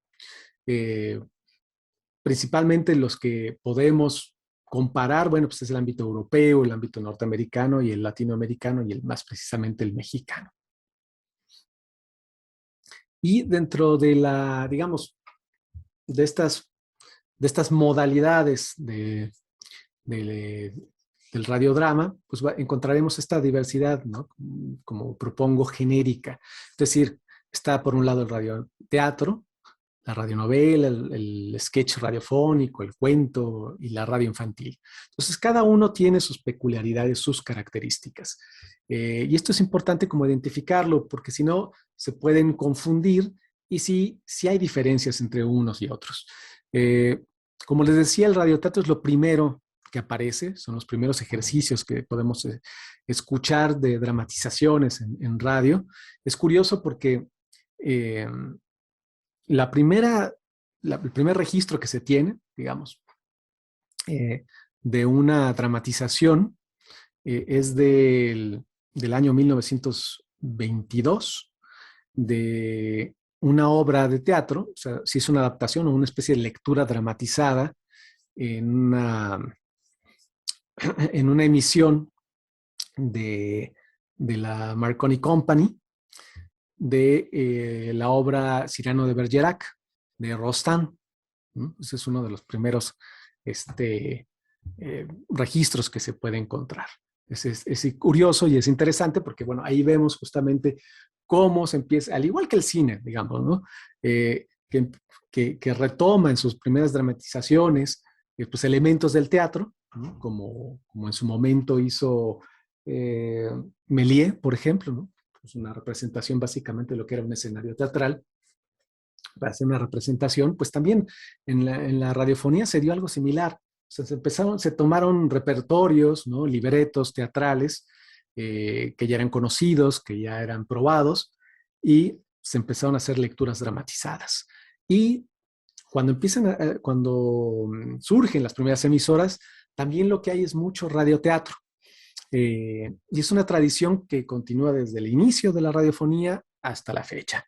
principalmente los que podemos comparar, bueno, pues es el ámbito europeo, el ámbito norteamericano y el latinoamericano y más precisamente el mexicano. Y dentro de digamos, de estas modalidades del radiodrama, pues encontraremos esta diversidad, ¿no? Como propongo, genérica. Es decir, está por un lado el radioteatro, la radionovela, el sketch radiofónico, el cuento y la radio infantil. Entonces, cada uno tiene sus peculiaridades, sus características. Y esto es importante como identificarlo, porque si no, se pueden confundir y sí hay diferencias entre unos y otros. Como les decía, el radioteatro es lo primero que aparece, son los primeros ejercicios que podemos escuchar de dramatizaciones en radio. Es curioso porque el primer registro que se tiene, digamos, de una dramatización es del año 1922, de una obra de teatro, o sea, si es una adaptación o una especie de lectura dramatizada en una emisión de la Marconi Company, de la obra Cyrano de Bergerac, de Rostand. Ese es uno de los primeros registros que se puede encontrar. Es curioso y es interesante porque, bueno, ahí vemos justamente cómo se empieza, al igual que el cine, digamos, ¿no? Que retoma en sus primeras dramatizaciones pues, elementos del teatro, ¿no? Como en su momento hizo Méliès, por ejemplo, ¿no? Pues una representación básicamente de lo que era un escenario teatral. Para hacer una representación, pues también en la radiofonía se dio algo similar. O sea, se tomaron repertorios, ¿no? Libretos teatrales que ya eran conocidos, que ya eran probados, y se empezaron a hacer lecturas dramatizadas. Y cuando surgen las primeras emisoras, también lo que hay es mucho radioteatro. Y es una tradición que continúa desde el inicio de la radiofonía hasta la fecha.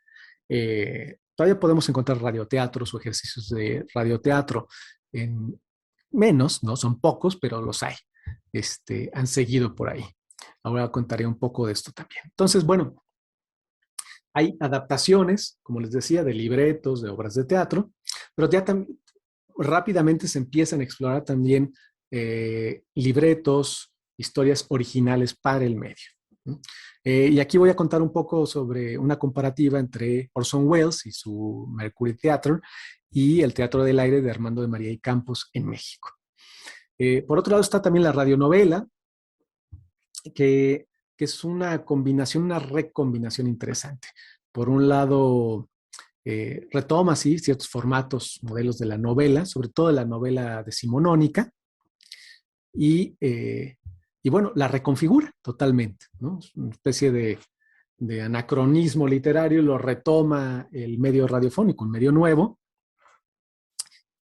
Todavía podemos encontrar radioteatros o ejercicios de radioteatro en menos, ¿no? Son pocos, pero los hay. han seguido por ahí. Ahora contaré un poco de esto también. Entonces, bueno, hay adaptaciones, como les decía, de libretos, de obras de teatro, pero ya rápidamente se empiezan a explorar también libretos, historias originales para el medio. Y aquí voy a contar un poco sobre una comparativa entre Orson Welles y su Mercury Theatre y el Teatro del Aire de Armando de María y Campos en México. Por otro lado está también la radionovela, que es una combinación, una recombinación interesante. Por un lado, retoma, sí, ciertos formatos, modelos de la novela, sobre todo de la novela decimonónica, y bueno, la reconfigura totalmente, ¿no? Es una especie de anacronismo literario, lo retoma el medio radiofónico, un medio nuevo,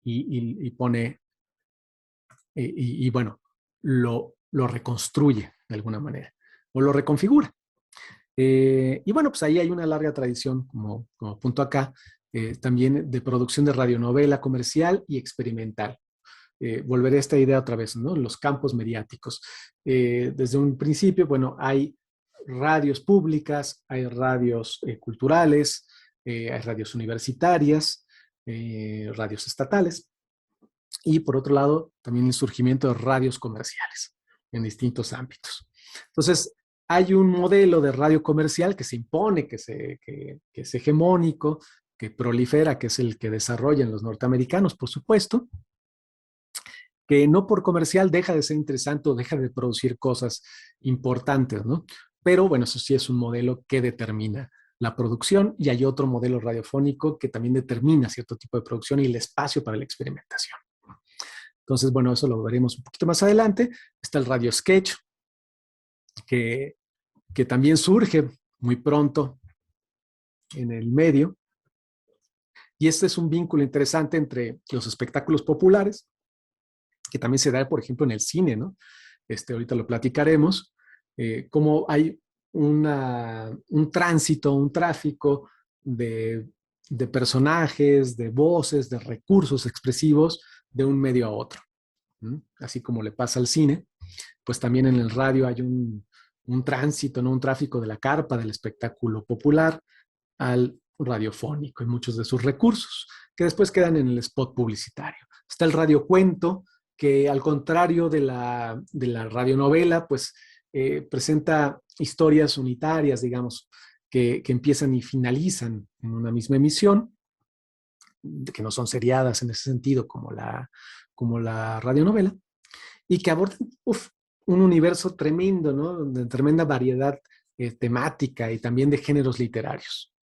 y pone, y bueno, lo reconstruye de alguna manera, o lo reconfigura. Y bueno, pues ahí hay una larga tradición, como punto acá, también de producción de radionovela comercial y experimental. Volveré a esta idea otra vez, ¿no? Los campos mediáticos. Desde un principio, bueno, hay radios públicas, hay radios culturales, hay radios universitarias, radios estatales, y por otro lado, también el surgimiento de radios comerciales en distintos ámbitos. Entonces, hay un modelo de radio comercial que se impone, que es hegemónico, que prolifera, que es el que desarrollan los norteamericanos, por supuesto, que no por comercial deja de ser interesante o deja de producir cosas importantes, ¿no? Pero bueno, eso sí es un modelo que determina la producción, y hay otro modelo radiofónico que también determina cierto tipo de producción y el espacio para la experimentación. Entonces, bueno, eso lo veremos un poquito más adelante. Está el radio sketch, que también surge muy pronto en el medio. Y este es un vínculo interesante entre los espectáculos populares, que también se da, por ejemplo, en el cine, ¿no? Ahorita lo platicaremos, cómo hay un tránsito, un tráfico de personajes, de voces, de recursos expresivos de un medio a otro. Así como le pasa al cine, pues también en el radio hay un tránsito, ¿no? Un tráfico de la carpa del espectáculo popular al radiofónico y muchos de sus recursos que después quedan en el spot publicitario. Está el radiocuento, que al contrario de la radionovela, pues presenta historias unitarias, digamos, que empiezan y finalizan en una misma emisión, que no son seriadas en ese sentido como la radionovela, y que abordan un universo tremendo, ¿no? De tremenda variedad temática y también de géneros literarios.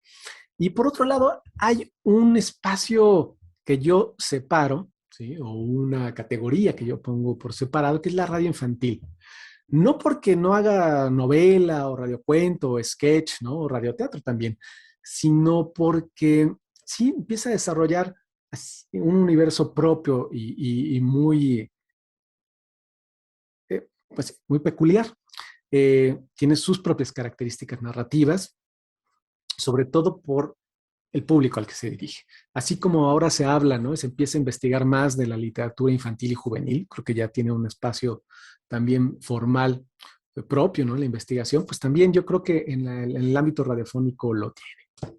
Y por otro lado, hay un espacio que yo separo, ¿sí? O una categoría que yo pongo por separado, que es la radio infantil. No porque no haga novela o radiocuento o sketch, ¿no? O radioteatro también, sino porque sí empieza a desarrollar un universo propio y muy, pues, muy peculiar. Tiene sus propias características narrativas, sobre todo por el público al que se dirige. Así como ahora se habla, ¿no? Se empieza a investigar más de la literatura infantil y juvenil, creo que ya tiene un espacio también formal propio, ¿no? La investigación, pues también yo creo que en el ámbito radiofónico lo tiene.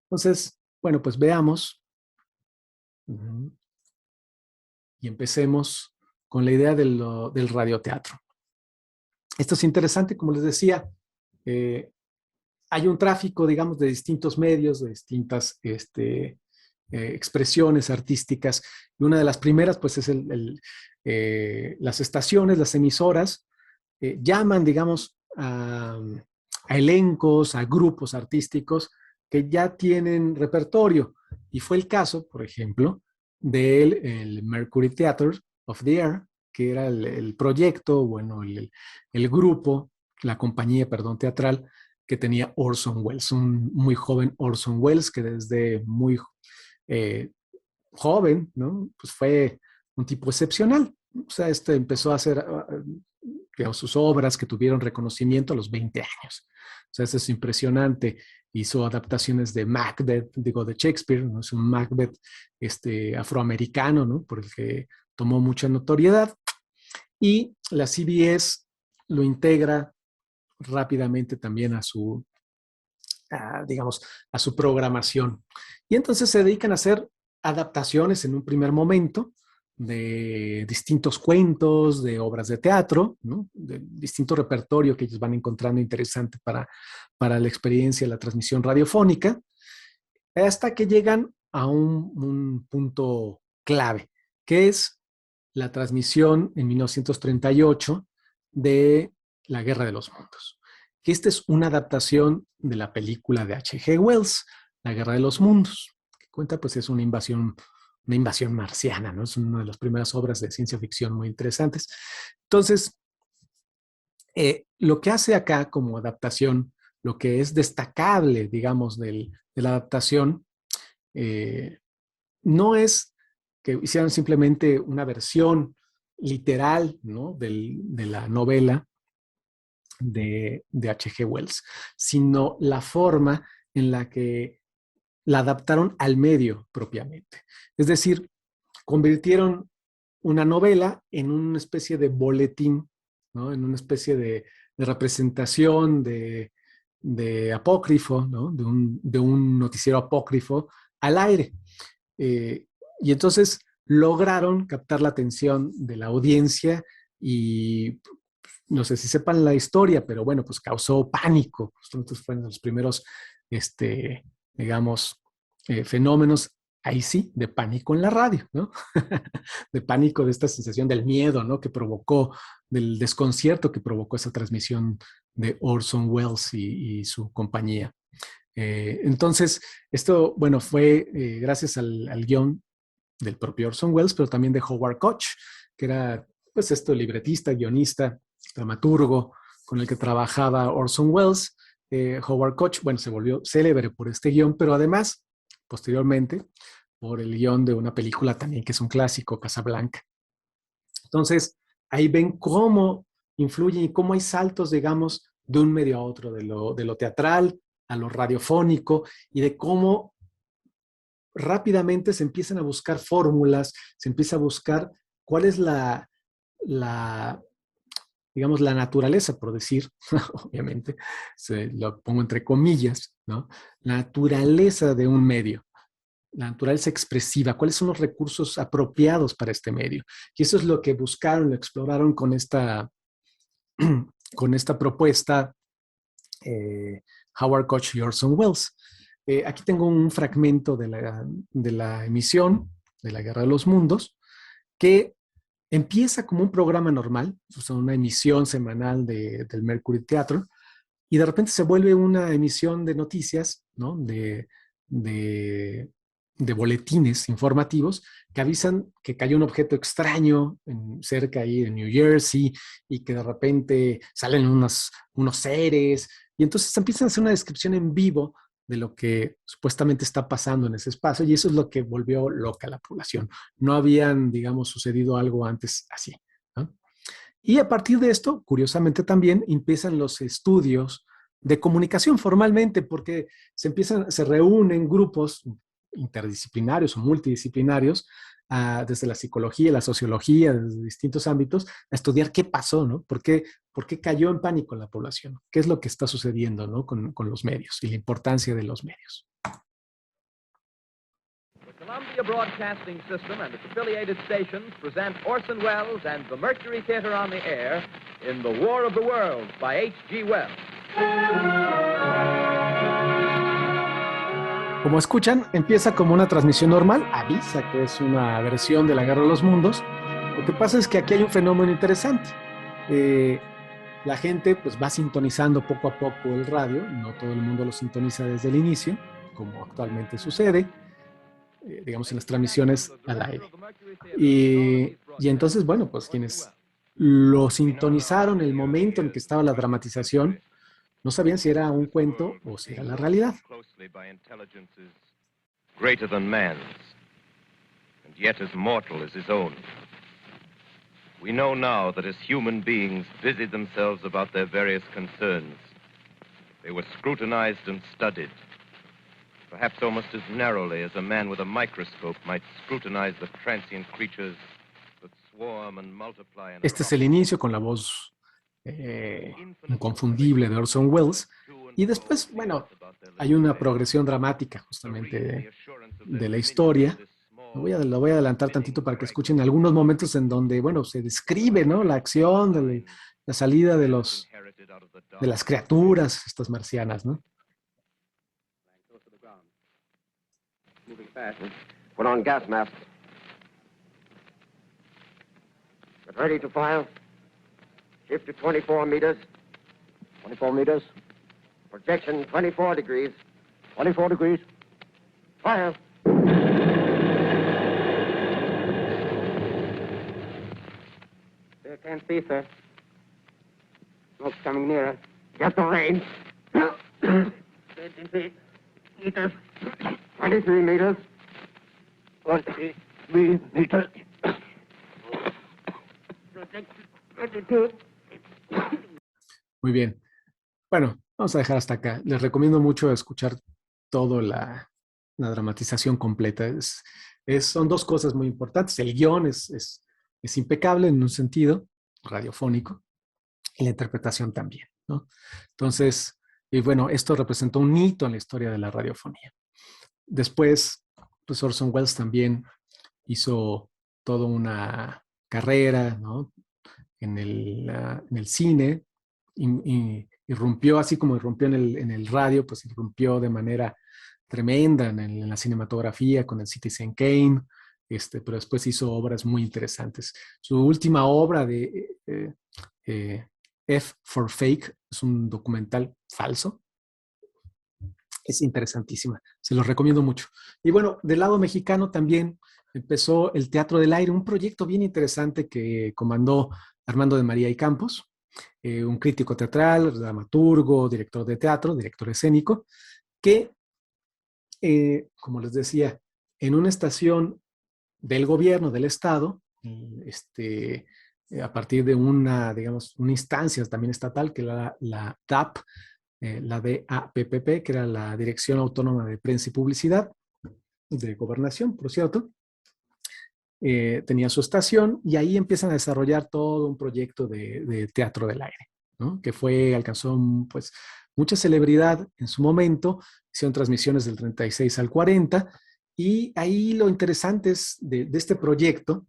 Entonces, bueno, pues veamos. Y empecemos con la idea del radioteatro. Esto es interesante, como les decía, hay un tráfico, digamos, de distintos medios, de distintas expresiones artísticas, y una de las primeras, pues, es las estaciones, las emisoras, llaman, digamos, a elencos, a grupos artísticos que ya tienen repertorio, y fue el caso, por ejemplo, del Mercury Theatre of the Air, que era el proyecto, bueno, el grupo, la compañía, perdón, teatral, que tenía Orson Welles, un muy joven Orson Welles que desde muy joven, ¿no? Pues fue un tipo excepcional. O sea, empezó a hacer, digamos, sus obras que tuvieron reconocimiento a los 20 años. O sea, eso es impresionante. Hizo adaptaciones de Macbeth, digo, de Shakespeare, ¿no? Es un Macbeth afroamericano, ¿no? Por el que tomó mucha notoriedad. y la CBS lo integra rápidamente también digamos, a su programación. Y entonces se dedican a hacer adaptaciones en un primer momento de distintos cuentos, de obras de teatro, ¿no? De distinto repertorio que ellos van encontrando interesante para la experiencia de la transmisión radiofónica, hasta que llegan a un punto clave, que es la transmisión en 1938 de La Guerra de los Mundos. Que esta es una adaptación de la película de H.G. Wells, La Guerra de los Mundos, que cuenta, pues, es una invasión marciana, ¿no? Es una de las primeras obras de ciencia ficción muy interesantes. Entonces, lo que hace acá como adaptación, lo que es destacable, digamos, de la adaptación, no es que hicieran simplemente una versión literal, ¿no? De la novela de H.G. Wells, sino la forma en la que la adaptaron al medio propiamente. Es decir, convirtieron una novela en una especie de boletín, ¿no? En una especie de representación de apócrifo, ¿no? De un noticiero apócrifo al aire. Y entonces lograron captar la atención de la audiencia y no sé si sepan la historia, pero bueno, pues causó pánico. Estos fueron los primeros, digamos, fenómenos, ahí sí, de pánico en la radio, ¿no? De pánico, de esta sensación del miedo, ¿no? Que provocó, del desconcierto que provocó esa transmisión de Orson Welles y su compañía. Entonces, esto, bueno, fue gracias al guión del propio Orson Welles, pero también de Howard Koch, que era, pues, libretista, guionista, dramaturgo, con el que trabajaba Orson Welles. Howard Koch, bueno, se volvió célebre por este guión, pero además, posteriormente, por el guión de una película también que es un clásico, Casablanca. Entonces, ahí ven cómo influyen y cómo hay saltos, digamos, de un medio a otro, de lo teatral a lo radiofónico, y de cómo rápidamente se empiezan a buscar fórmulas, se empieza a buscar cuál es digamos, la naturaleza, por decir, obviamente, lo pongo entre comillas, ¿no? La naturaleza de un medio, la naturaleza expresiva, cuáles son los recursos apropiados para este medio. Y eso es lo que buscaron, lo exploraron con esta propuesta Howard Koch y Orson Welles. Aquí tengo un fragmento de la emisión de La Guerra de los Mundos, que empieza como un programa normal, o sea, una emisión semanal del Mercury Theatre, y de repente se vuelve una emisión de noticias, ¿no? De boletines informativos que avisan que cayó un objeto extraño cerca ahí de New Jersey y que de repente salen unos seres, y entonces empiezan a hacer una descripción en vivo de lo que supuestamente está pasando en ese espacio, y eso es lo que volvió loca a la población. No habían, digamos, sucedido algo antes así, ¿no? Y a partir de esto, curiosamente también, empiezan los estudios de comunicación formalmente, porque se reúnen grupos interdisciplinarios o multidisciplinarios, desde la psicología, la sociología, desde distintos ámbitos, a estudiar qué pasó, ¿no? ¿Por qué cayó en pánico la población? ¿Qué es lo que está sucediendo, ¿no? con los medios y la importancia de los medios? The Columbia Broadcasting System and its affiliated stations present Orson Welles and the Mercury Theater on the Air in The War of the Worlds by H.G. Wells. Como escuchan, empieza como una transmisión normal, avisa que es una versión de La Guerra de los Mundos. Lo que pasa es que aquí hay un fenómeno interesante. La gente pues va sintonizando poco a poco el radio, no todo el mundo lo sintoniza desde el inicio, como actualmente sucede, digamos, en las transmisiones al aire. Y entonces, bueno, pues quienes lo sintonizaron en el momento en que estaba la dramatización, no sabían si era un cuento o si era la realidad. Greater than man's, and yet as mortal as his own. We know now that as human beings busied themselves about their various concerns, they were scrutinized and studied, perhaps almost as narrowly as a man with a microscope might scrutinize the transient creatures that Este es el inicio con la voz inconfundible de Orson Welles. Y después, bueno, hay una progresión dramática justamente de la historia. Lo voy a adelantar tantito para que escuchen algunos momentos en donde, bueno, se describe, ¿no?, la acción, la salida de las criaturas, estas marcianas, ¿no? Put on gas mask. Get ready to fire. Shift to 24 meters. 24 meters. Projection 24 degrees. 24 degrees. Fire. There can't see, sir. Smoke's coming nearer. Get the range. 23 meters. 23 meters. 23 meters. 22. Muy bien. Bueno, vamos a dejar hasta acá. Les recomiendo mucho escuchar toda la dramatización completa. Son dos cosas muy importantes. El guión es impecable en un sentido radiofónico y la interpretación también, ¿no? Entonces, y bueno, esto representó un hito en la historia de la radiofonía. Después, pues Orson Welles también hizo toda una carrera, ¿no?, en el cine, y irrumpió, así como irrumpió en el radio, pues irrumpió de manera tremenda en la cinematografía con el Citizen Kane, pero después hizo obras muy interesantes. Su última obra de F for Fake es un documental falso. Es interesantísima, se los recomiendo mucho. Y bueno, del lado mexicano también empezó el Teatro del Aire, un proyecto bien interesante que comandó Armando de María y Campos, un crítico teatral, dramaturgo, director de teatro, director escénico, que, como les decía, en una estación del gobierno del Estado, a partir de una instancia también estatal, que era la DAP, la DAPPP, que era la Dirección Autónoma de Prensa y Publicidad, de Gobernación, por cierto, tenía su estación, y ahí empiezan a desarrollar todo un proyecto de Teatro del Aire, ¿no?, que alcanzó pues mucha celebridad en su momento. Hicieron transmisiones del 36 al 40, y ahí lo interesante de este proyecto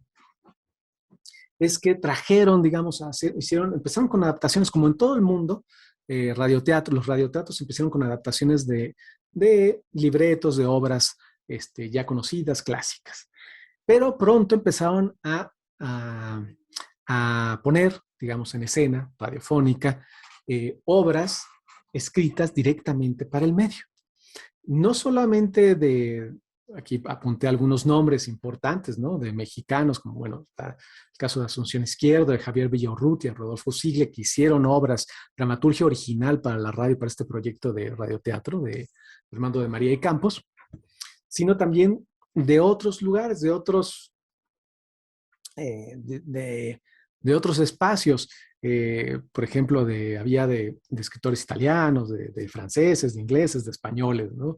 es que trajeron, digamos, empezaron con adaptaciones como en todo el mundo. Los radioteatros empezaron con adaptaciones de libretos, de obras ya conocidas, clásicas. Pero pronto empezaron a poner, digamos, en escena radiofónica, obras escritas directamente para el medio. No solamente aquí apunté algunos nombres importantes, ¿no?, de mexicanos, como, bueno, está el caso de Asunción Izquierdo, de Javier Villaurrutia, Rodolfo Sigle, que hicieron obras, dramaturgia original para la radio, para este proyecto de radioteatro de Armando de María y Campos, sino también de otros lugares, de otros espacios. Por ejemplo, había de escritores italianos, de franceses, de ingleses, de españoles, ¿no?,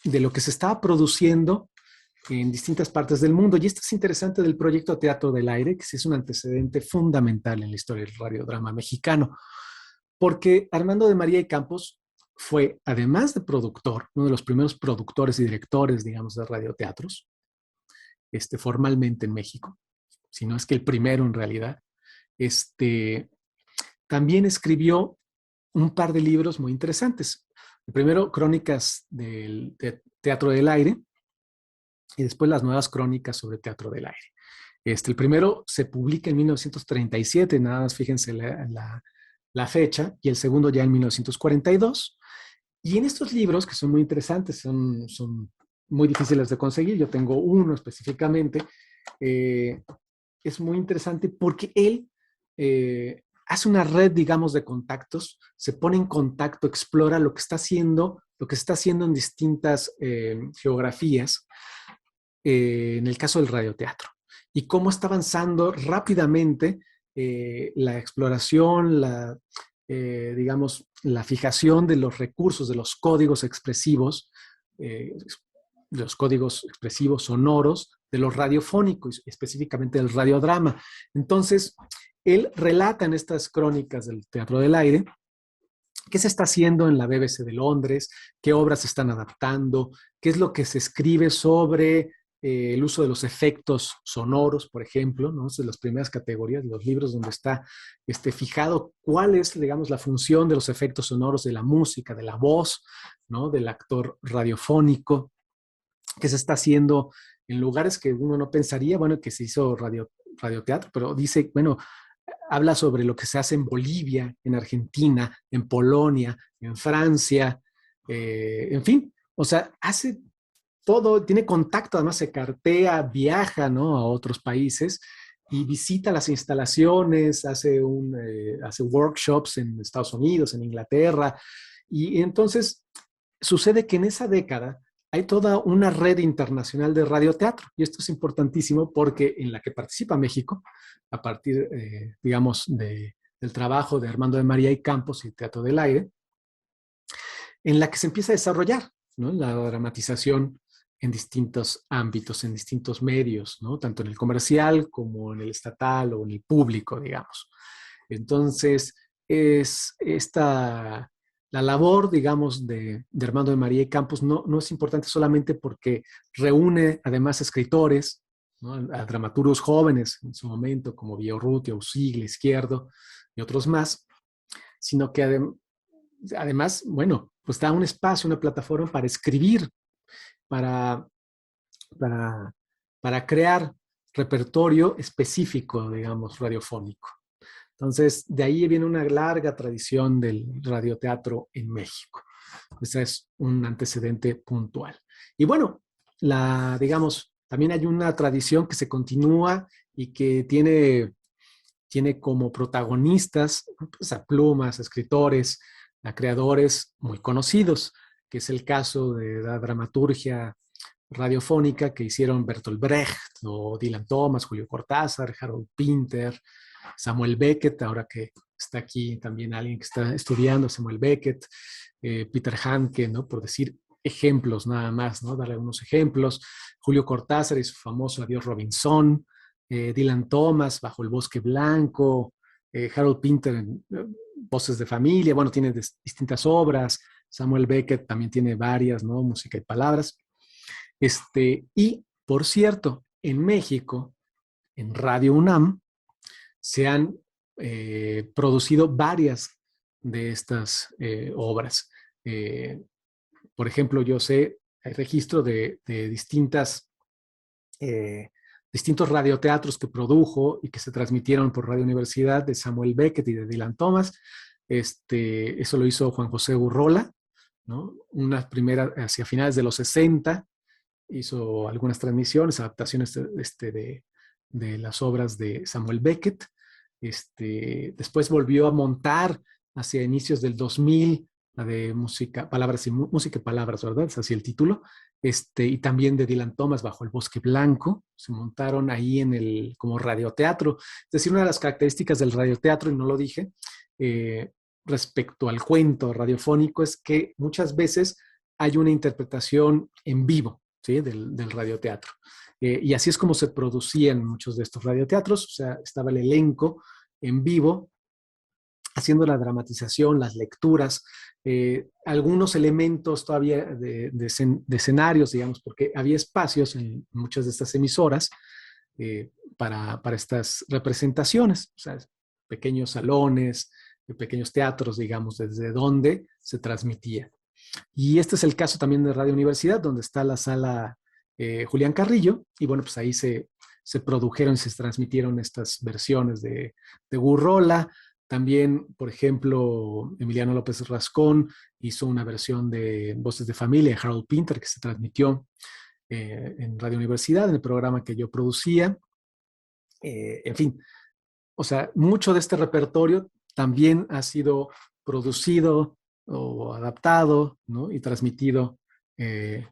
de lo que se estaba produciendo en distintas partes del mundo. Y esto es interesante del proyecto Teatro del Aire, que sí es un antecedente fundamental en la historia del radiodrama mexicano, porque Armando de María y Campos fue, además de productor, uno de los primeros productores y directores, digamos, de radioteatros, formalmente en México, si no es que el primero en realidad. También escribió un par de libros muy interesantes. El primero, Crónicas de Teatro del Aire, y después las nuevas crónicas sobre Teatro del Aire. El primero se publica en 1937, nada más fíjense la fecha, y el segundo ya en 1942. Y en estos libros, que son muy interesantes, son muy difíciles de conseguir, yo tengo uno específicamente, es muy interesante porque él hace una red, digamos, de contactos, se pone en contacto, explora lo que está haciendo en distintas geografías, en el caso del radioteatro, y cómo está avanzando rápidamente la exploración, digamos, la fijación de los recursos, de los códigos expresivos los códigos expresivos sonoros de los radiofónicos, específicamente del radiodrama. Entonces, él relata en estas crónicas del Teatro del Aire qué se está haciendo en la BBC de Londres, qué obras se están adaptando, qué es lo que se escribe sobre el uso de los efectos sonoros, por ejemplo, ¿no? Es de las primeras categorías de los libros donde está fijado cuál es, digamos, la función de los efectos sonoros de la música, de la voz, ¿no? Del actor radiofónico, que se está haciendo en lugares que uno no pensaría, bueno, que se hizo radioteatro, pero dice, bueno, habla sobre lo que se hace en Bolivia, en Argentina, en Polonia, en Francia, en fin, o sea, hace todo, tiene contacto, además se cartea, viaja, ¿no? A otros países y visita las instalaciones, hace workshops en Estados Unidos, en Inglaterra, y entonces sucede que en esa década hay toda una red internacional de radioteatro, y esto es importantísimo porque en la que participa México, a partir, digamos, del trabajo de Armando de María y Campos y Teatro del Aire, en la que se empieza a desarrollar, ¿no? La dramatización en distintos ámbitos, en distintos medios, ¿no? Tanto en el comercial como en el estatal o en el público, digamos. Entonces, es la labor, digamos, de Armando de María y Campos no es importante solamente porque reúne además escritores, ¿no? A dramaturgos jóvenes en su momento, como Villaurrutia, Usigli, Izquierdo y otros más, sino que además, bueno, pues da un espacio, una plataforma para escribir, para crear repertorio específico, digamos, radiofónico. Entonces, de ahí viene una larga tradición del radioteatro en México. Ese es un antecedente puntual. Y bueno, digamos, también hay una tradición que se continúa y que tiene como protagonistas, pues, a plumas, a escritores, a creadores muy conocidos, que es el caso de la dramaturgia radiofónica que hicieron Bertolt Brecht, o Dylan Thomas, Julio Cortázar, Harold Pinter, Samuel Beckett, ahora que está aquí también alguien que está estudiando, Samuel Beckett, Peter Handke, ¿no? Por decir ejemplos nada más, ¿no? Darle unos ejemplos. Julio Cortázar y su famoso Adiós Robinson, Dylan Thomas, Bajo el Bosque Blanco, Harold Pinter en Voces de Familia, bueno, tiene distintas obras. Samuel Beckett también tiene varias, ¿no? Música y Palabras. Y, por cierto, en México, en Radio UNAM, se han producido varias de estas obras. Por ejemplo, yo sé, hay registro de distintos radioteatros que produjo y que se transmitieron por Radio Universidad de Samuel Beckett y de Dylan Thomas. Eso lo hizo Juan José Urrola, ¿no? Una primera hacia finales de los 60, hizo algunas transmisiones, adaptaciones de las obras de Samuel Beckett. Después volvió a montar hacia inicios del 2000 la de Música, Palabras y Música y Palabras, ¿verdad? Es así el título. Y también de Dylan Thomas, Bajo el Bosque Blanco. Se montaron ahí como radioteatro. Es decir, una de las características del radioteatro, y no lo dije, respecto al cuento radiofónico, es que muchas veces hay una interpretación en vivo, ¿sí? del radioteatro. Y así es como se producían muchos de estos radioteatros, o sea, estaba el elenco en vivo haciendo la dramatización, las lecturas, algunos elementos todavía de escenarios, digamos, porque había espacios en muchas de estas emisoras para estas representaciones, o sea, pequeños salones, pequeños teatros, digamos, desde donde se transmitía. Y este es el caso también de Radio Universidad, donde está la sala Julián Carrillo, y bueno, pues ahí se produjeron y se transmitieron estas versiones de Gurrola. También, por ejemplo, Emiliano López Rascón hizo una versión de Voces de Familia, de Harold Pinter, que se transmitió en Radio Universidad, en el programa que yo producía. En fin, o sea, mucho de este repertorio también ha sido producido o adaptado, ¿no? Y transmitido en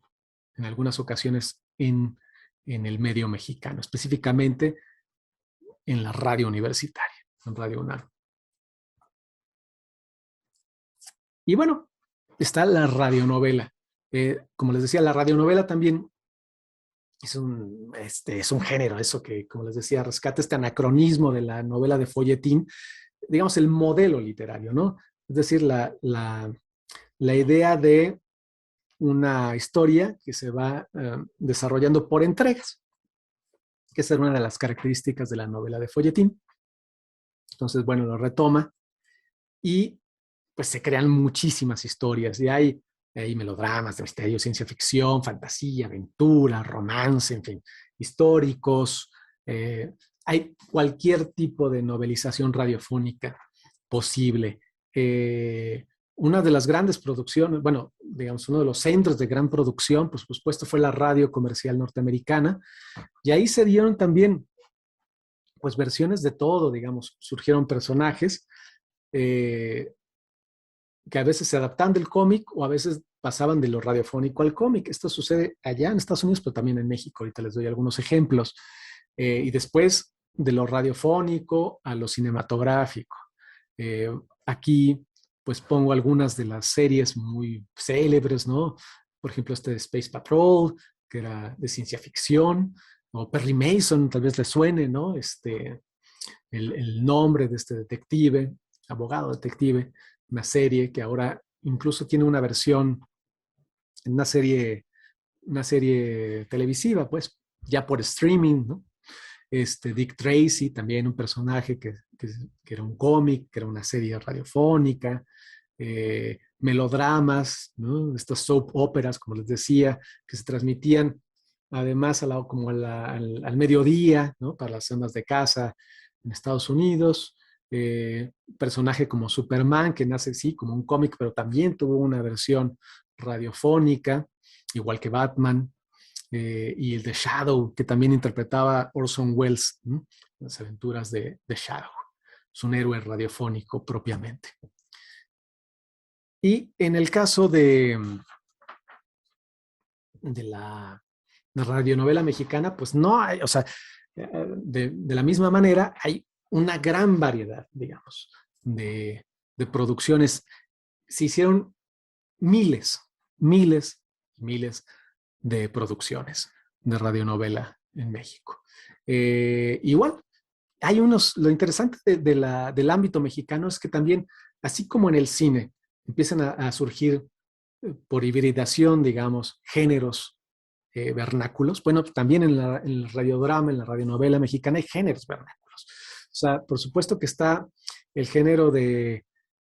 algunas ocasiones en el medio mexicano, específicamente en la radio universitaria, en Radio UNAM. Y bueno, está la radionovela. Como les decía, la radionovela también es un género, eso que, como les decía, rescata este anacronismo de la novela de folletín, digamos, el modelo literario, ¿no? Es decir, la idea de una historia que se va desarrollando por entregas, que esa es una de las características de la novela de folletín. Entonces, bueno, lo retoma y pues se crean muchísimas historias y hay melodramas de misterio, ciencia ficción, fantasía, aventura, romance, en fin, históricos. Hay cualquier tipo de novelización radiofónica posible. Una de las grandes producciones, bueno, digamos, uno de los centros de gran producción, pues por supuesto, fue la radio comercial norteamericana, y ahí se dieron también, pues, versiones de todo, digamos, surgieron personajes que a veces se adaptaban del cómic o a veces pasaban de lo radiofónico al cómic. Esto sucede allá en Estados Unidos, pero también en México. Ahorita les doy algunos ejemplos. Y después de lo radiofónico a lo cinematográfico. Aquí, pues pongo algunas de las series muy célebres, ¿no? Por ejemplo, este de Space Patrol, que era de ciencia ficción, o Perry Mason, tal vez le suene, ¿no? El nombre de este detective, abogado detective, una serie que ahora incluso tiene una versión, una serie televisiva, pues, ya por streaming, ¿no? Dick Tracy, también un personaje que era un cómic, que era una serie radiofónica, melodramas, ¿no? Estas soap óperas, como les decía, que se transmitían además como al mediodía, ¿no? Para las amas de casa en Estados Unidos. Personaje como Superman, que nace sí como un cómic, pero también tuvo una versión radiofónica, igual que Batman. Y el de Shadow, que también interpretaba Orson Welles, ¿no? Las aventuras de Shadow. Es un héroe radiofónico propiamente. Y en el caso de la radionovela mexicana, pues no hay, o sea, de la misma manera hay una gran variedad, digamos, de producciones. Se hicieron miles, miles, miles de producciones de radionovela en México. Igual, hay lo interesante del ámbito mexicano es que también, así como en el cine, empiezan a surgir por hibridación, digamos, géneros vernáculos. Bueno, también en el radiodrama, en la radionovela mexicana hay géneros vernáculos. O sea, por supuesto que está el género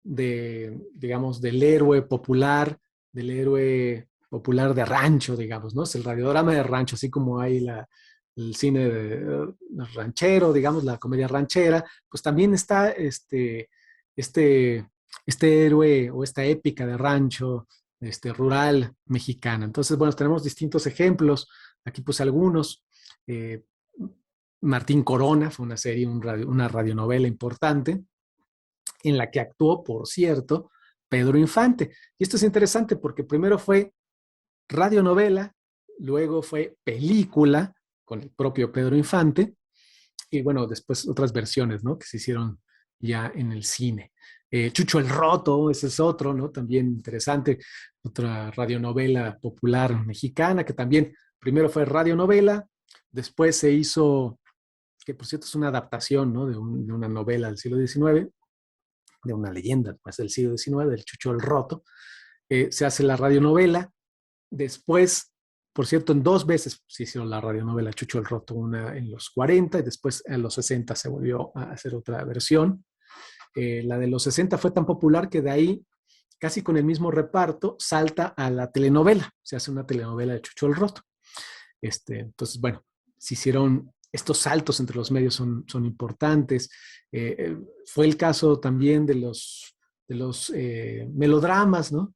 digamos, del héroe popular de rancho, digamos, ¿no? Es el radiodrama de rancho, así como hay el cine ranchero, digamos, la comedia ranchera, pues también está este héroe o esta épica de rancho, rural mexicana. Entonces, bueno, tenemos distintos ejemplos. Aquí puse algunos. Martín Corona fue una serie, una radionovela importante en la que actuó, por cierto, Pedro Infante. Y esto es interesante porque primero fue radionovela, luego fue película con el propio Pedro Infante y bueno, después otras versiones, ¿no? Que se hicieron ya en el cine. Chucho el Roto, ese es otro, ¿no? También interesante, otra radionovela popular mexicana que también primero fue radionovela, después se hizo, que por cierto es una adaptación, ¿no? De una novela del siglo XIX, de una leyenda pues, del siglo XIX, del Chucho el Roto. Se hace la radionovela, después, por cierto, en 2 veces se hizo la radionovela Chucho el Roto, una en los 40 y después en los 60 se volvió a hacer otra versión. La de los 60 fue tan popular que de ahí, casi con el mismo reparto, salta a la telenovela. Se hace una telenovela de Chucho el Roto. Entonces, bueno, se hicieron estos saltos entre los medios son importantes. Fue el caso también de los melodramas, ¿no?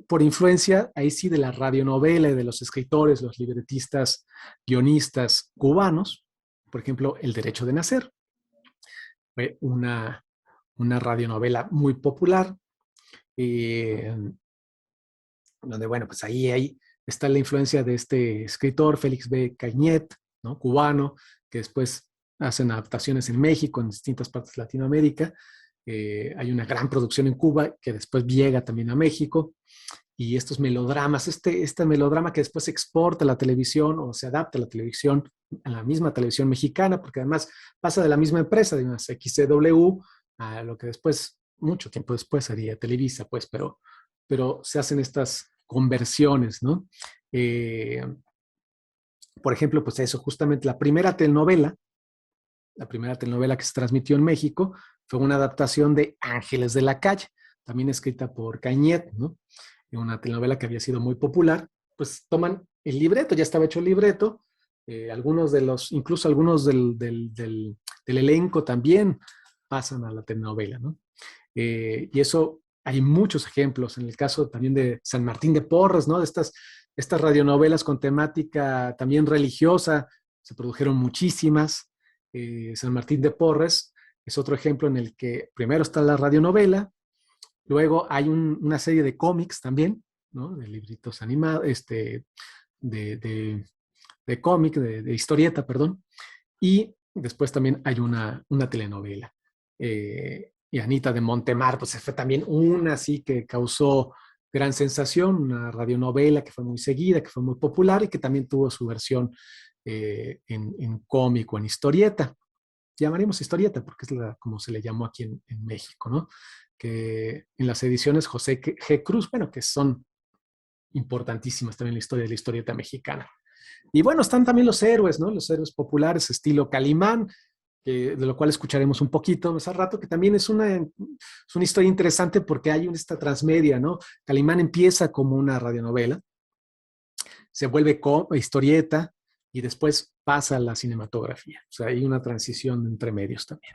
Por influencia, ahí sí, de la radionovela y de los escritores, los libretistas, guionistas cubanos. Por ejemplo, El Derecho de Nacer. Fue una radionovela muy popular, donde, bueno, pues ahí está la influencia de este escritor, Félix B. Cañet, ¿no? Cubano, que después hacen adaptaciones en México, en distintas partes de Latinoamérica. Hay una gran producción en Cuba que después llega también a México. y estos melodramas, este melodrama que después se exporta a la televisión o se adapta a la televisión, a la misma televisión mexicana, porque además pasa de la misma empresa, de unas XCW, a lo que después, mucho tiempo después, sería Televisa, pues, pero se hacen estas conversiones, ¿no? Por ejemplo, pues eso, justamente la primera telenovela que se transmitió en México fue una adaptación de Ángeles de la Calle, también escrita por Cañet, ¿no? Una telenovela que había sido muy popular. Pues toman el libreto, ya estaba hecho el libreto, incluso algunos del elenco también pasan a la telenovela, ¿no? Y eso hay muchos ejemplos, en el caso también de San Martín de Porres, ¿no? De estas radionovelas con temática también religiosa, se produjeron muchísimas. San Martín de Porres es otro ejemplo en el que primero está la radionovela, luego hay una serie de cómics también, ¿no? De libritos animados, de cómic, de historieta, perdón, y después también hay una telenovela. Y Anita de Montemar, pues fue también una así que causó gran sensación, una radionovela que fue muy seguida, que fue muy popular y que también tuvo su versión en cómic o en historieta. Llamaremos historieta porque es como se le llamó aquí en México, ¿no? Que en las ediciones José G. Cruz, bueno, que son importantísimas también en la historia de la historieta mexicana. Y bueno, están también los héroes, ¿no? Los héroes populares, estilo Calimán, de lo cual escucharemos un poquito más al rato, que también es una historia interesante porque hay esta transmedia, ¿no? Calimán empieza como una radionovela, se vuelve historieta y después pasa a la cinematografía. O sea, hay una transición entre medios también.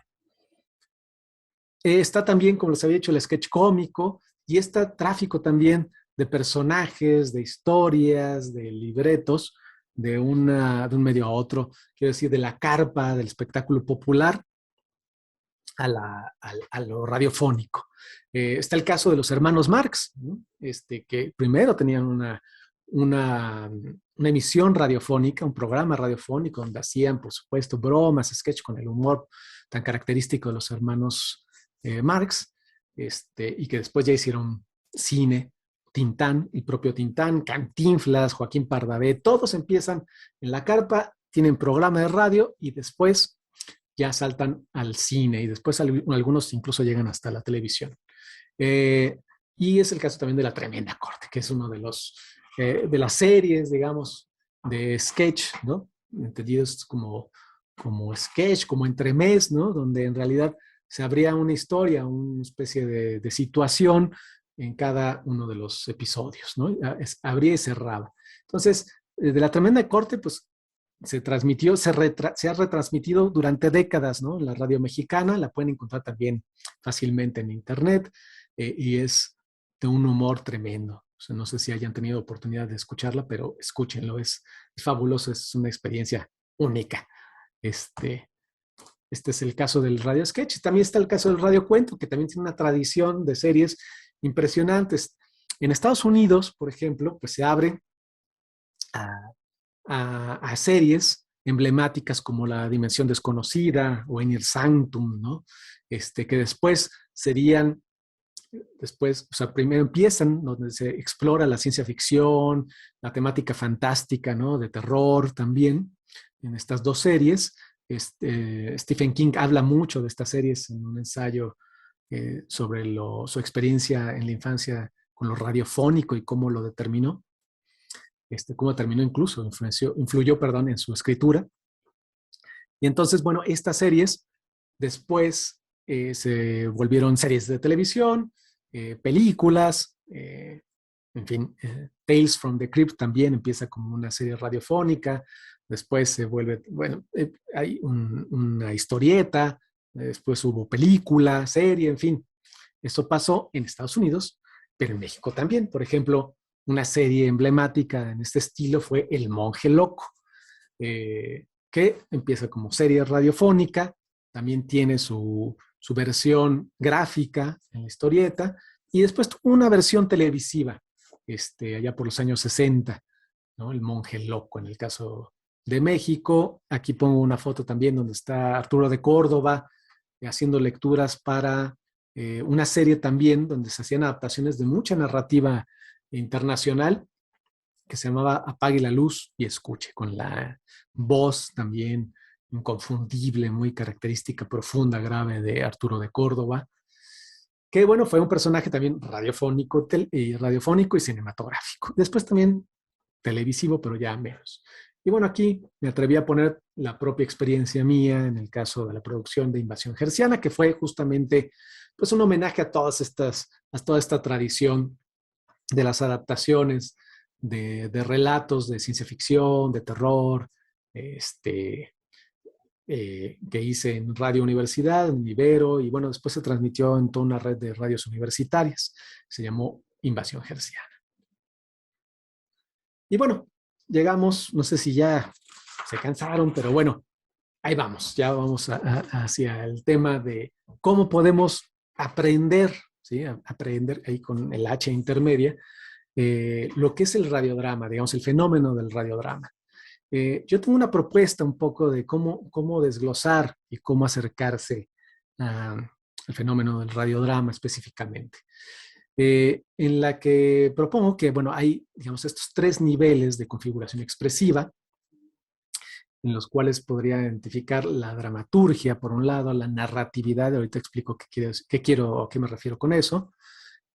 Está también, como les había dicho, el sketch cómico y está tráfico también de personajes, de historias, de libretos, de un medio a otro, quiero decir, de la carpa, del espectáculo popular a lo radiofónico. Está el caso de los hermanos Marx, ¿no? Que primero tenían una emisión radiofónica, un programa radiofónico donde hacían, por supuesto, bromas, sketch con el humor tan característico de los hermanos Marx, y que después ya hicieron cine. Tintán, el propio Tintán, Cantinflas, Joaquín Pardavé, todos empiezan en la carpa, tienen programa de radio y después ya saltan al cine y después algunos incluso llegan hasta la televisión. Y es el caso también de La Tremenda Corte, que es uno de las series, digamos, de sketch, ¿no? Entendidos como sketch, como entremés, ¿no? Donde en realidad se abría una historia, una especie de situación en cada uno de los episodios, ¿no? Abría y cerraba. Entonces, de La Tremenda Corte, pues, se ha retransmitido durante décadas, ¿no? La radio mexicana, la pueden encontrar también fácilmente en internet, y es de un humor tremendo. O sea, no sé si hayan tenido oportunidad de escucharla, pero escúchenlo, es fabuloso, es una experiencia única. Este es el caso del radio sketch. También está el caso del radio cuento, que también tiene una tradición de series impresionantes. En Estados Unidos, por ejemplo, pues se abre a series emblemáticas como La Dimensión Desconocida o En el Sanctum, ¿no? Que después o sea, primero empiezan donde se explora la ciencia ficción, la temática fantástica, ¿no? De terror también, en estas dos series. Stephen King habla mucho de estas series en un ensayo sobre su experiencia en la infancia con lo radiofónico y cómo lo determinó, cómo terminó incluso, influyó, en su escritura. Y entonces, bueno, estas series después se volvieron series de televisión, películas, en fin, Tales from the Crypt también empieza como una serie radiofónica, después se vuelve, bueno, hay una historieta, después hubo película, serie, en fin. Eso pasó en Estados Unidos, pero en México también. Por ejemplo, una serie emblemática en este estilo fue El Monje Loco, que empieza como serie radiofónica, también tiene su versión gráfica en la historieta, y después una versión televisiva, allá por los años 60, ¿no? El Monje Loco, en el caso de México. Aquí pongo una foto también donde está Arturo de Córdoba haciendo lecturas para una serie también donde se hacían adaptaciones de mucha narrativa internacional que se llamaba Apague la luz y escuche, con la voz también inconfundible, muy característica, profunda, grave de Arturo de Córdoba, que bueno, fue un personaje también radiofónico y cinematográfico. Después también televisivo, pero ya menos. Y bueno, aquí me atreví a poner la propia experiencia mía en el caso de la producción de Invasión Herciana, que fue justamente pues un homenaje a toda esta tradición de las adaptaciones de relatos de ciencia ficción, de terror, que hice en Radio Universidad, en Ibero, y bueno, después se transmitió en toda una red de radios universitarias. Se llamó Invasión Herciana. Y bueno, llegamos, no sé si ya se cansaron, pero bueno, ahí vamos, ya vamos hacia el tema de cómo podemos aprender, ¿sí? Aprender ahí con el H intermedia, lo que es el radiodrama, digamos, el fenómeno del radiodrama. Yo tengo una propuesta un poco de cómo desglosar y cómo acercarse al fenómeno del radiodrama específicamente. En la que propongo que, bueno, hay, digamos, estos 3 niveles de configuración expresiva, en los cuales podría identificar la dramaturgia, por un lado, la narratividad, ahorita explico qué quiero, a qué me refiero con eso,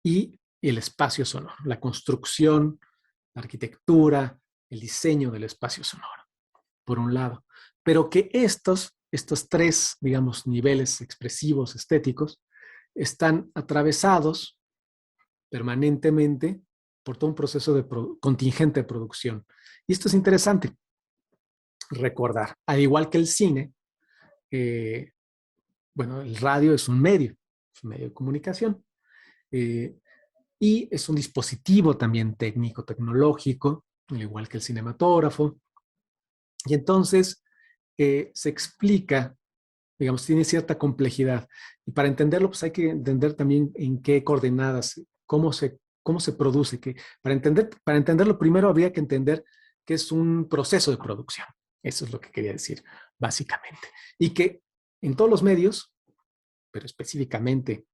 y el espacio sonoro, la construcción, la arquitectura, el diseño del espacio sonoro, por un lado. Pero que estos 3, digamos, niveles expresivos, estéticos, están atravesados permanentemente por todo un proceso de contingente de producción. Y esto es interesante recordar. Al igual que el cine, bueno, el radio es un medio de comunicación. Y es un dispositivo también técnico, tecnológico, al igual que el cinematógrafo. Y entonces se explica, digamos, tiene cierta complejidad. Y para entenderlo, pues hay que entender también en qué coordenadas, cómo se produce. Para entenderlo, primero habría que entender que es un proceso de producción. Eso es lo que quería decir, básicamente. Y que en todos los medios, pero específicamente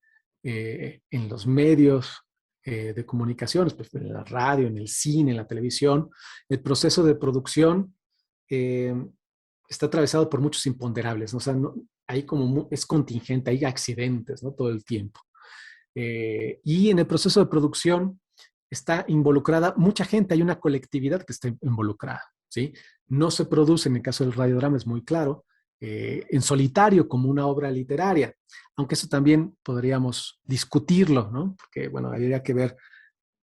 en los medios de comunicaciones, pues en la radio, en el cine, en la televisión, el proceso de producción está atravesado por muchos imponderables, ¿no? O sea, hay es contingente, hay accidentes, ¿no? Todo el tiempo. Y en el proceso de producción está involucrada mucha gente, hay una colectividad que está involucrada, ¿sí? No se produce, en el caso del radiodrama es muy claro, en solitario como una obra literaria, aunque eso también podríamos discutirlo, ¿no? Porque, bueno, habría que ver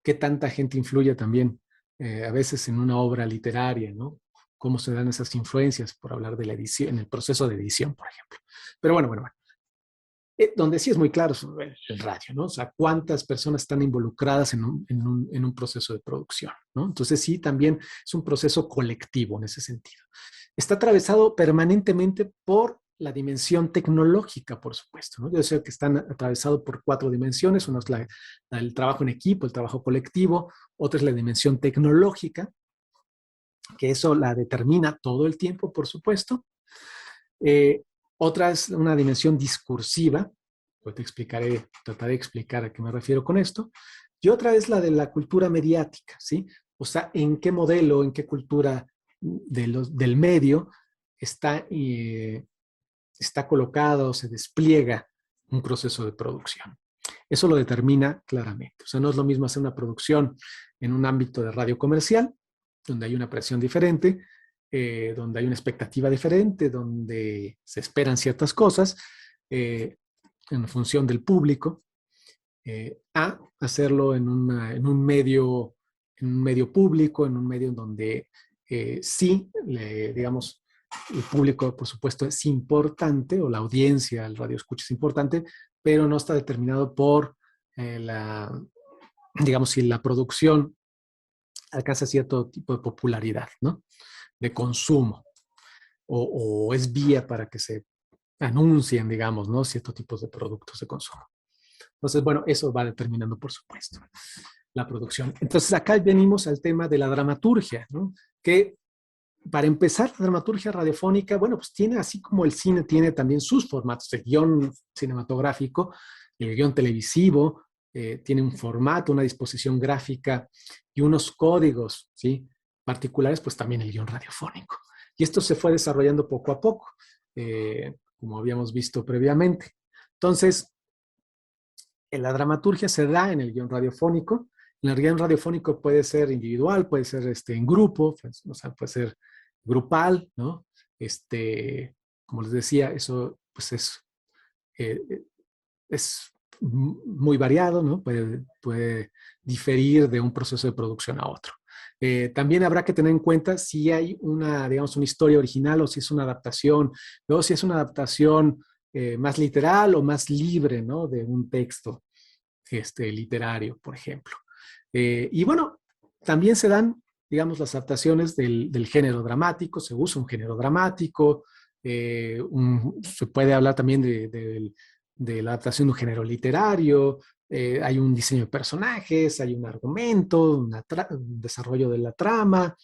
qué tanta gente influye también a veces en una obra literaria, ¿no? Cómo se dan esas influencias, por hablar de la edición, en el proceso de edición, por ejemplo. Pero bueno. Donde sí es muy claro es el radio, ¿no? O sea, cuántas personas están involucradas en un proceso de producción, ¿no? Entonces sí, también es un proceso colectivo en ese sentido. Está atravesado permanentemente por la dimensión tecnológica, por supuesto, ¿no? Yo sé que están atravesados por 4 dimensiones. Una es el trabajo en equipo, el trabajo colectivo. Otra es la dimensión tecnológica, que eso la determina todo el tiempo, por supuesto. Otra es una dimensión discursiva. Pues trataré de explicar a qué me refiero con esto. Y otra es la de la cultura mediática, ¿sí? O sea, en qué modelo, en qué cultura del medio está colocado, se despliega un proceso de producción. Eso lo determina claramente. O sea, no es lo mismo hacer una producción en un ámbito de radio comercial, donde hay una presión diferente, donde hay una expectativa diferente, donde se esperan ciertas cosas en función del público, a hacerlo en un medio público, en un medio en donde sí, digamos, el público, por supuesto, es importante, o la audiencia, el radio escucha es importante, pero no está determinado por digamos, si la producción alcanza cierto tipo de popularidad, ¿no? De consumo, o es vía para que se anuncien, digamos, ¿no? Ciertos tipos de productos de consumo. Entonces, bueno, eso va determinando, por supuesto, la producción. Entonces, acá venimos al tema de la dramaturgia, ¿no? Que, para empezar, la dramaturgia radiofónica, bueno, pues tiene, así como el cine tiene también sus formatos, el guión cinematográfico, el guión televisivo, tiene un formato, una disposición gráfica y unos códigos, ¿sí?, particulares, pues también el guión radiofónico. Y esto se fue desarrollando poco a poco, como habíamos visto previamente. Entonces, la dramaturgia se da en el guión radiofónico. En el guión radiofónico puede ser individual, puede ser en grupo, pues, o sea, puede ser grupal, ¿no? Como les decía, eso pues eh, es muy variado, ¿no? Puede diferir de un proceso de producción a otro. También habrá que tener en cuenta si hay digamos, una historia original o si es una adaptación, o si es una adaptación más literal o más libre, ¿no?, de un texto literario, por ejemplo. Y bueno, también se dan, digamos, las adaptaciones del género dramático, se usa un género dramático, se puede hablar también de la adaptación de un género literario, hay un diseño de personajes, hay un argumento, un desarrollo de la trama,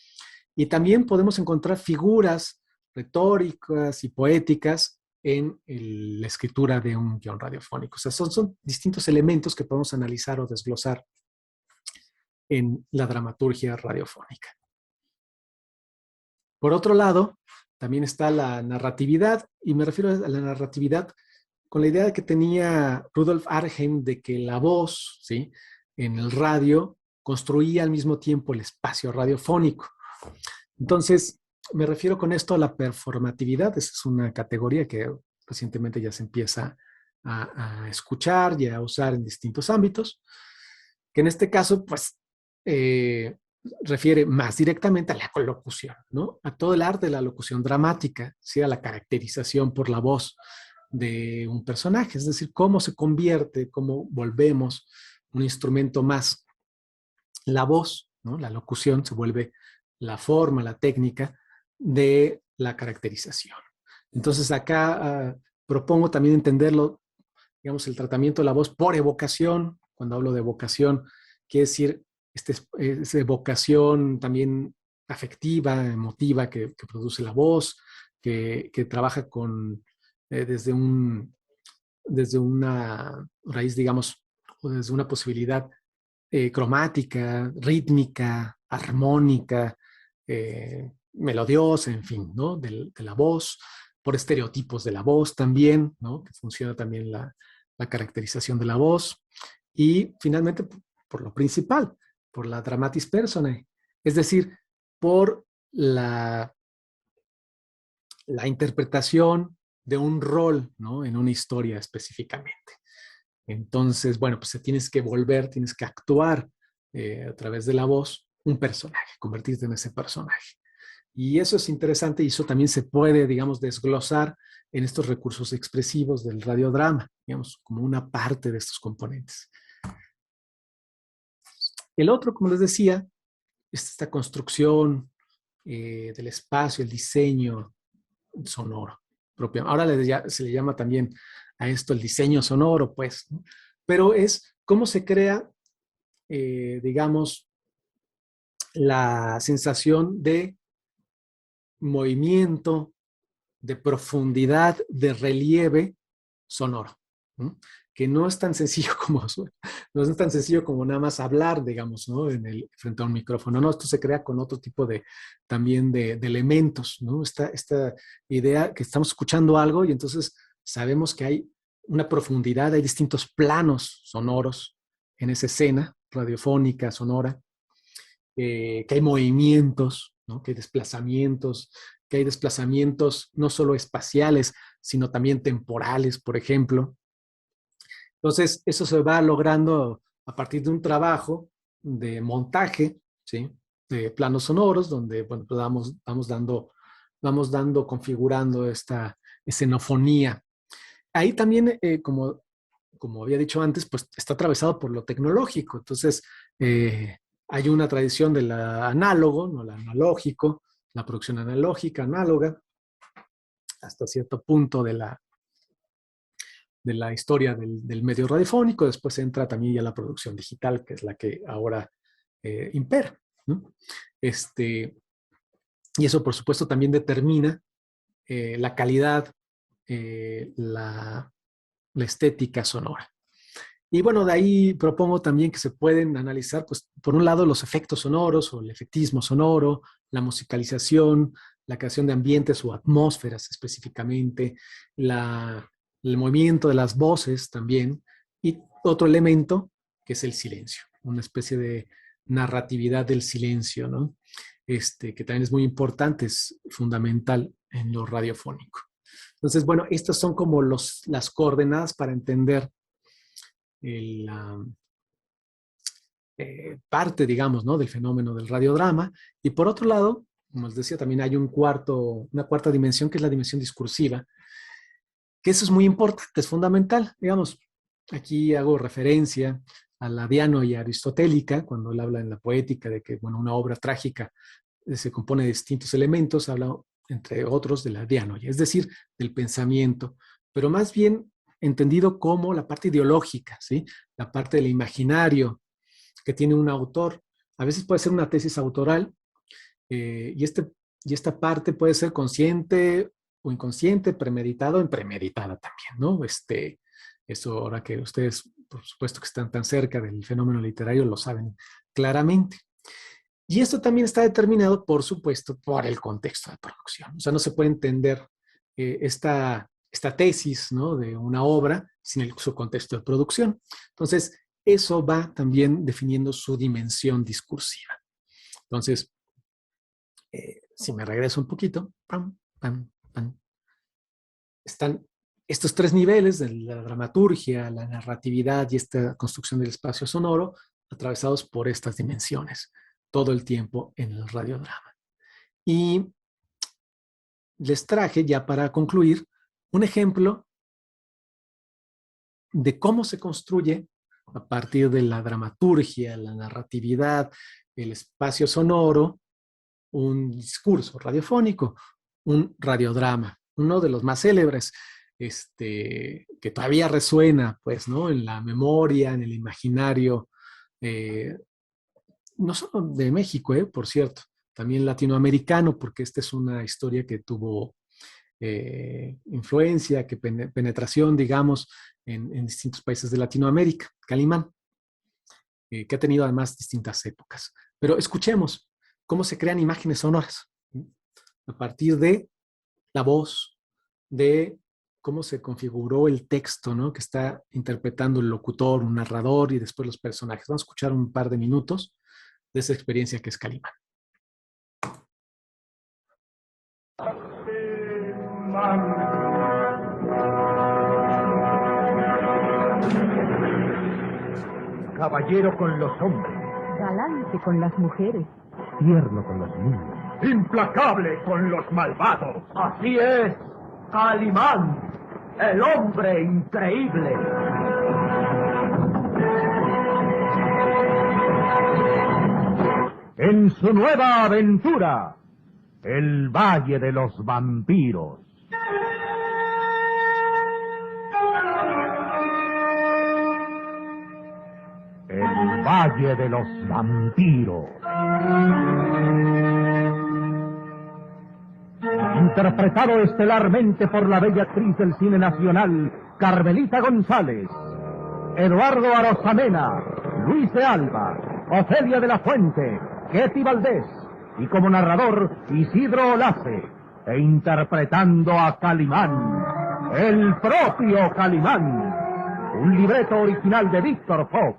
y también podemos encontrar figuras retóricas y poéticas en la escritura de un guión radiofónico. O sea, son distintos elementos que podemos analizar o desglosar en la dramaturgia radiofónica. Por otro lado, también está la narratividad, y me refiero a la narratividad con la idea que tenía Rudolf Arnhem de que la voz, ¿sí?, en el radio construía al mismo tiempo el espacio radiofónico. Entonces, me refiero con esto a la performatividad. Esa es una categoría que recientemente ya se empieza a escuchar y a usar en distintos ámbitos, que en este caso, pues, refiere más directamente a la locución, ¿no? A todo el arte de la locución dramática, ¿sí?, a la caracterización por la voz de un personaje, es decir, cómo se convierte, cómo volvemos un instrumento más. La voz, ¿no?, la locución se vuelve la forma, la técnica de la caracterización. Entonces acá propongo también entenderlo, digamos, el tratamiento de la voz por evocación. Cuando hablo de evocación, quiere decir es evocación también afectiva, emotiva que produce la voz, que trabaja desde una raíz, digamos, o desde una posibilidad cromática, rítmica, armónica, melodiosa, en fin, ¿no?, de la voz, por estereotipos de la voz también, ¿no?, que funciona también la caracterización de la voz, y finalmente por lo principal, por la dramatis personae, es decir, por la interpretación de un rol, ¿no?, en una historia específicamente. Entonces, bueno, pues tienes que actuar a través de la voz un personaje, convertirte en ese personaje. Y eso es interesante y eso también se puede, digamos, desglosar en estos recursos expresivos del radiodrama, digamos, como una parte de estos componentes. El otro, como les decía, es esta construcción del espacio, el diseño sonoro propio. Ahora se le llama también a esto el diseño sonoro, pues, ¿no? Pero es cómo se crea, digamos, la sensación de movimiento, de profundidad, de relieve sonoro, ¿no?, que no es tan sencillo no es tan sencillo como nada más hablar, digamos, ¿no?, frente a un micrófono. No, esto se crea con otro tipo también de elementos, ¿no? Esta idea que estamos escuchando algo y entonces sabemos que hay una profundidad, hay distintos planos sonoros en esa escena radiofónica, sonora, que hay movimientos, ¿no?, que hay desplazamientos no solo espaciales, sino también temporales, por ejemplo. Entonces, eso se va logrando a partir de un trabajo de montaje, ¿sí?, de planos sonoros, donde, bueno, pues vamos configurando esta escenofonía. Ahí también, como había dicho antes, pues está atravesado por lo tecnológico. Entonces, hay una tradición del análogo, no, el analógico, la producción analógica, análoga, hasta cierto punto de la historia del medio radiofónico. Después entra también ya la producción digital, que es la que ahora impera, ¿no? Y eso, por supuesto, también determina la calidad, la estética sonora. Y bueno, de ahí propongo también que se pueden analizar, pues, por un lado, los efectos sonoros o el efectismo sonoro, la musicalización, la creación de ambientes o atmósferas específicamente, el movimiento de las voces también, y otro elemento que es el silencio, una especie de narratividad del silencio, ¿no? Que también es muy importante, es fundamental en lo radiofónico. Entonces, bueno, estas son como las coordenadas para entender la parte, digamos, ¿no? del fenómeno del radiodrama. Y por otro lado, como les decía, también hay una cuarta dimensión, que es la dimensión discursiva, que eso es muy importante, es fundamental. Digamos, aquí hago referencia a la dianoia aristotélica, cuando él habla en la poética de que, bueno, una obra trágica se compone de distintos elementos, habla, entre otros, de la dianoia, es decir, del pensamiento, pero más bien entendido como la parte ideológica, ¿sí? La parte del imaginario que tiene un autor. A veces puede ser una tesis autoral, y esta parte puede ser consciente o inconsciente, premeditado o impremeditada también, ¿no? Eso ahora que ustedes, por supuesto que están tan cerca del fenómeno literario, lo saben claramente. Y esto también está determinado, por supuesto, por el contexto de producción. O sea, no se puede entender esta tesis, ¿no? de una obra sin su contexto de producción. Entonces, eso va también definiendo su dimensión discursiva. Entonces, si me regreso un poquito, pam, pam, pam, están estos tres niveles de la dramaturgia, la narratividad y esta construcción del espacio sonoro, atravesados por estas dimensiones todo el tiempo en el radiodrama. Y les traje, ya para concluir, un ejemplo de cómo se construye a partir de la dramaturgia, la narratividad, el espacio sonoro, un discurso radiofónico, un radiodrama, uno de los más célebres, que todavía resuena, pues, ¿no? En la memoria, en el imaginario, no solo de México, por cierto, también latinoamericano, porque esta es una historia que tuvo influencia, que penetración, digamos, en distintos países de Latinoamérica, Calimán, que ha tenido además distintas épocas. Pero escuchemos cómo se crean imágenes sonoras a partir de la voz, de cómo se configuró el texto, ¿no? que está interpretando el locutor, un narrador y después los personajes. Vamos a escuchar un par de minutos de esa experiencia que es Calimán. Caballero con los hombres, Galante con las mujeres. tierno con los niños, implacable con los malvados. Así es, Calimán, el hombre increíble. En su nueva aventura, el Valle de los Vampiros. El Valle de los Vampiros. Interpretado estelarmente por la bella actriz del cine nacional, Carmelita González, Eduardo Arosamena, Luis de Alba, Ofelia de la Fuente, Ketty Valdés, y como narrador, Isidro Olace, e interpretando a Calimán, el propio Calimán, un libreto original de Víctor Fox.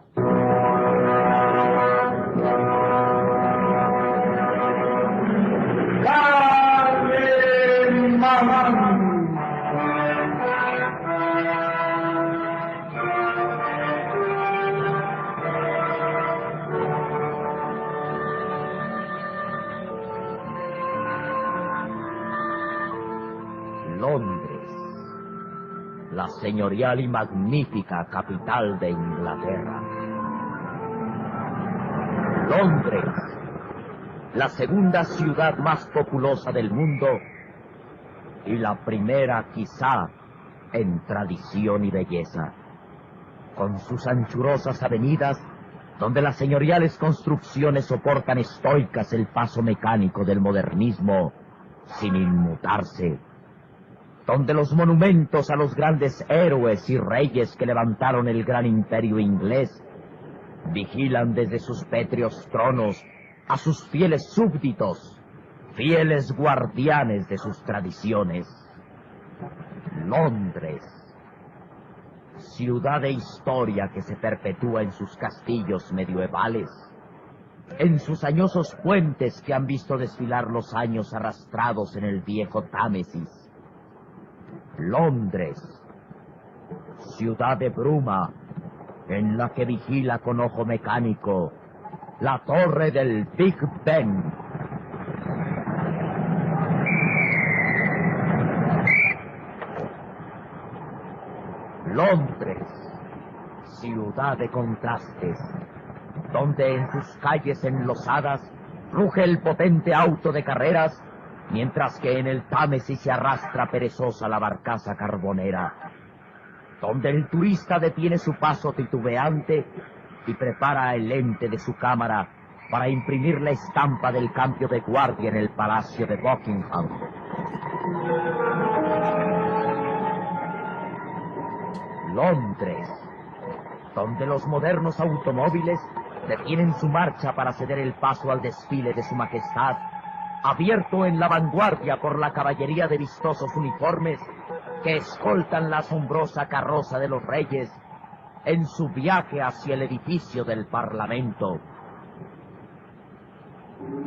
Londres, la señorial y magnífica capital de Inglaterra. Londres, la segunda ciudad más populosa del mundo y la primera, quizá, en tradición y belleza, con sus anchurosas avenidas donde las señoriales construcciones soportan estoicas el paso mecánico del modernismo sin inmutarse. donde los monumentos a los grandes héroes y reyes que levantaron el gran imperio inglés vigilan desde sus pétreos tronos a sus fieles súbditos, fieles guardianes de sus tradiciones. Londres, ciudad de historia que se perpetúa en sus castillos medievales, en sus añosos puentes que han visto desfilar los años arrastrados en el viejo Támesis. Londres, ciudad de bruma, en la que vigila con ojo mecánico la torre del Big Ben. Londres, ciudad de contrastes, donde en sus calles enlosadas ruge el potente auto de carreras, mientras que en el Támesis se arrastra perezosa la barcaza carbonera, donde el turista detiene su paso titubeante y prepara el lente de su cámara para imprimir la estampa del cambio de guardia en el Palacio de Buckingham. Londres, donde los modernos automóviles detienen su marcha para ceder el paso al desfile de su majestad, abierto en la vanguardia por la caballería de vistosos uniformes que escoltan la asombrosa carroza de los reyes en su viaje hacia el edificio del Parlamento.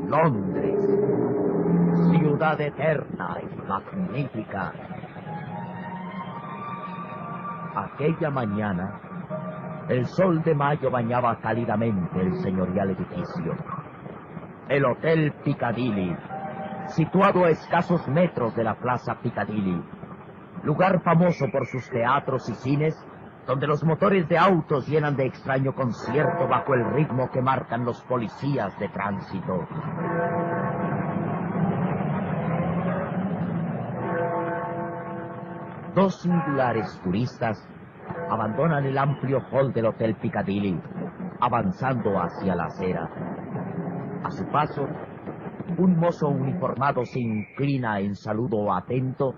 Londres, ciudad eterna y magnífica. Aquella mañana, el sol de mayo bañaba cálidamente el señorial edificio. El Hotel Piccadilly, situado a escasos metros de la Plaza Piccadilly, lugar famoso por sus teatros y cines, donde los motores de autos llenan de extraño concierto bajo el ritmo que marcan los policías de tránsito. Dos singulares turistas abandonan el amplio hall del Hotel Piccadilly, avanzando hacia la acera. A su paso, un mozo uniformado se inclina en saludo atento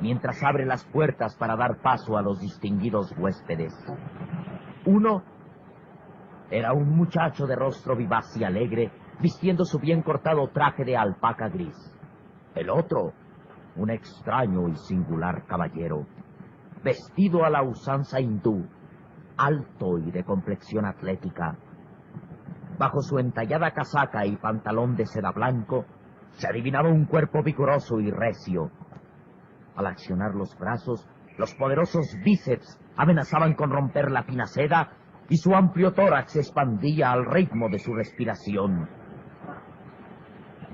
mientras abre las puertas para dar paso a los distinguidos huéspedes. Uno era un muchacho de rostro vivaz y alegre, vistiendo su bien cortado traje de alpaca gris. El otro, un extraño y singular caballero, vestido a la usanza hindú, alto y de complexión atlética. Bajo su entallada casaca y pantalón de seda blanco, se adivinaba un cuerpo vigoroso y recio. Al accionar los brazos, los poderosos bíceps amenazaban con romper la fina seda y su amplio tórax se expandía al ritmo de su respiración.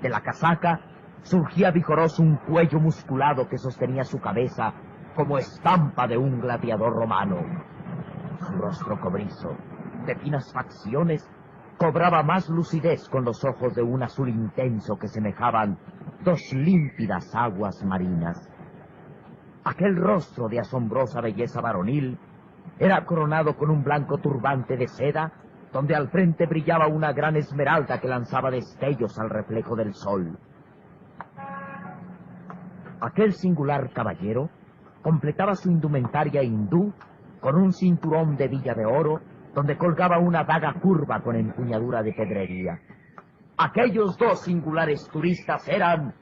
De la casaca surgía vigoroso un cuello musculado que sostenía su cabeza como estampa de un gladiador romano. Su rostro cobrizo, de finas facciones, cobraba más lucidez con los ojos de un azul intenso que semejaban dos límpidas aguas marinas. Aquel rostro de asombrosa belleza varonil era coronado con un blanco turbante de seda, donde al frente brillaba una gran esmeralda que lanzaba destellos al reflejo del sol. Aquel singular caballero completaba su indumentaria hindú con un cinturón de villa de oro, donde colgaba una daga curva con empuñadura de pedrería. Aquellos dos singulares turistas eran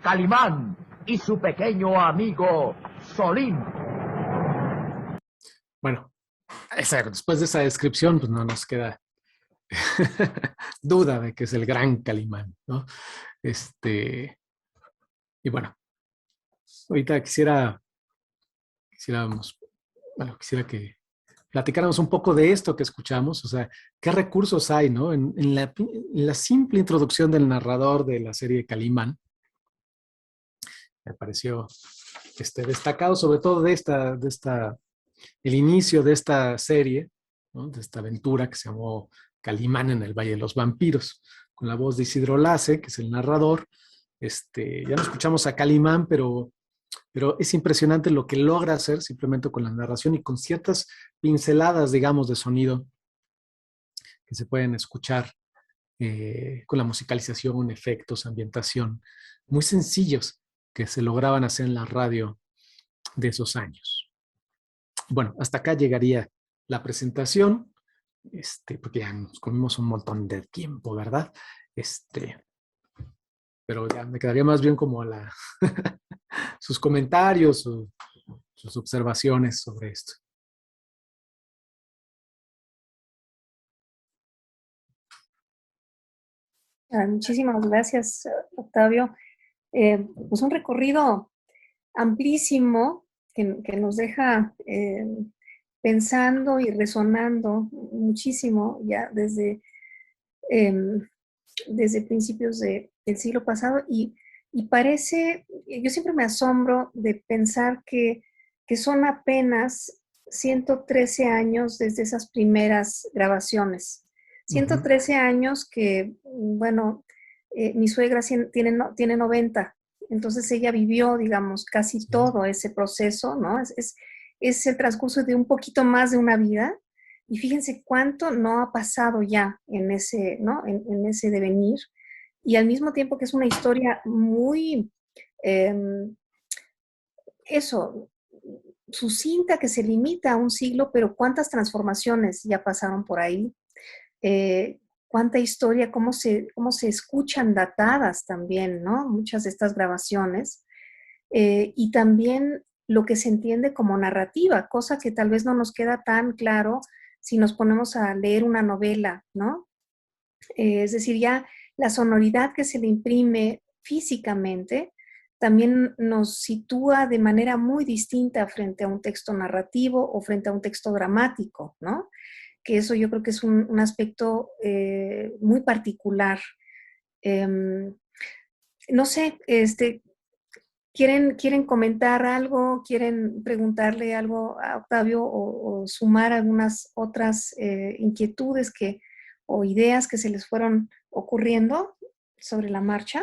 Calimán y su pequeño amigo Solín. Bueno, después de esa descripción, pues no nos queda duda de que es el gran Calimán, ¿no? Y bueno, ahorita quisiera que platicáramos un poco de esto que escuchamos, o sea, qué recursos hay, ¿no? En la simple introducción del narrador de la serie Calimán, me pareció destacado, sobre todo el inicio de esta serie, ¿no? De esta aventura que se llamó Calimán en el Valle de los Vampiros, con la voz de Isidro Lace, que es el narrador. Ya no escuchamos a Calimán, pero es impresionante lo que logra hacer simplemente con la narración y con ciertas pinceladas, digamos, de sonido que se pueden escuchar con la musicalización, efectos, ambientación, muy sencillos que se lograban hacer en la radio de esos años. Bueno, hasta acá llegaría la presentación, porque ya nos comimos un montón de tiempo, ¿verdad? Pero ya me quedaría más bien como sus comentarios o sus observaciones sobre esto. Muchísimas gracias, Octavio. Pues un recorrido amplísimo que nos deja pensando y resonando muchísimo ya desde principios del siglo pasado y parece, yo siempre me asombro de pensar que son apenas 113 años desde esas primeras grabaciones. 113 años que, bueno, mi suegra tiene 90, entonces ella vivió, digamos, casi todo ese proceso, ¿no? Es el transcurso de un poquito más de una vida. Y fíjense cuánto no ha pasado ya en ese, ¿no? en ese devenir. Y al mismo tiempo que es una historia muy, sucinta, que se limita a un siglo, pero cuántas transformaciones ya pasaron por ahí. Cuánta historia, cómo se escuchan datadas también, ¿no? Muchas de estas grabaciones. Y también lo que se entiende como narrativa, cosa que tal vez no nos queda tan claro si nos ponemos a leer una novela, ¿no? Es decir, ya la sonoridad que se le imprime físicamente también nos sitúa de manera muy distinta frente a un texto narrativo o frente a un texto dramático, ¿no? Que eso yo creo que es un aspecto muy particular. No sé, ¿quieren comentar algo? ¿Quieren preguntarle algo a Octavio o sumar algunas otras inquietudes o ideas que se les fueron ocurriendo sobre la marcha?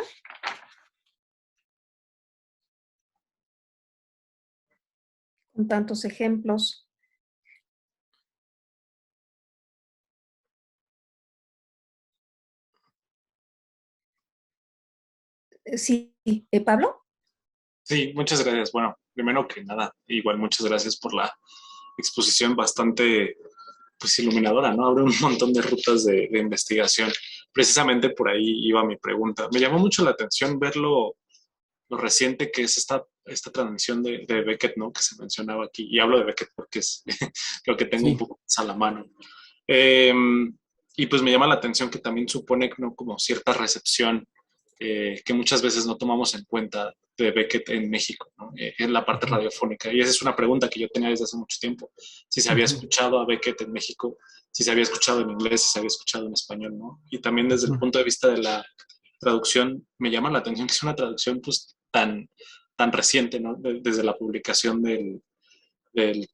Con tantos ejemplos. Sí, ¿Pablo? Sí, muchas gracias. Bueno, primero que nada, igual muchas gracias por la exposición bastante, pues, iluminadora, ¿no? Abre un montón de rutas de investigación. Precisamente por ahí iba mi pregunta. Me llamó mucho la atención ver lo reciente que es esta transmisión de Beckett, ¿no? Que se mencionaba aquí. Y hablo de Beckett porque es lo que tengo un poco más a la mano. Y pues me llama la atención que también supone, ¿no?, como cierta recepción que muchas veces no tomamos en cuenta de Beckett en México, ¿no? En la parte radiofónica. Y esa es una pregunta que yo tenía desde hace mucho tiempo. Si se había escuchado a Beckett en México, si se había escuchado en inglés, si se había escuchado en español, ¿no? Y también desde el punto de vista de la traducción, me llama la atención que es una traducción pues tan reciente, ¿no? Desde la publicación del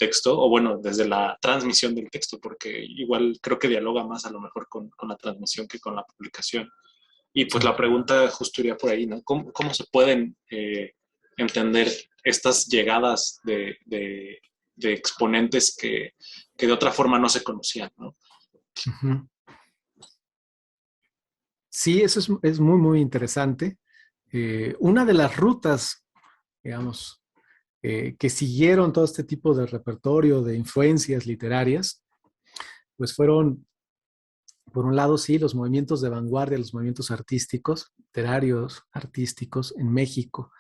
texto, o bueno, desde la transmisión del texto, porque igual creo que dialoga más a lo mejor con la transmisión que con la publicación. Y pues la pregunta justo iría por ahí, ¿no? ¿Cómo se pueden entender estas llegadas de exponentes que de otra forma no se conocían, ¿no? Sí, eso es muy, muy interesante. Una de las rutas, digamos, que siguieron todo este tipo de repertorio de influencias literarias, pues fueron, por un lado, sí, los movimientos de vanguardia, los movimientos artísticos, literarios, artísticos en México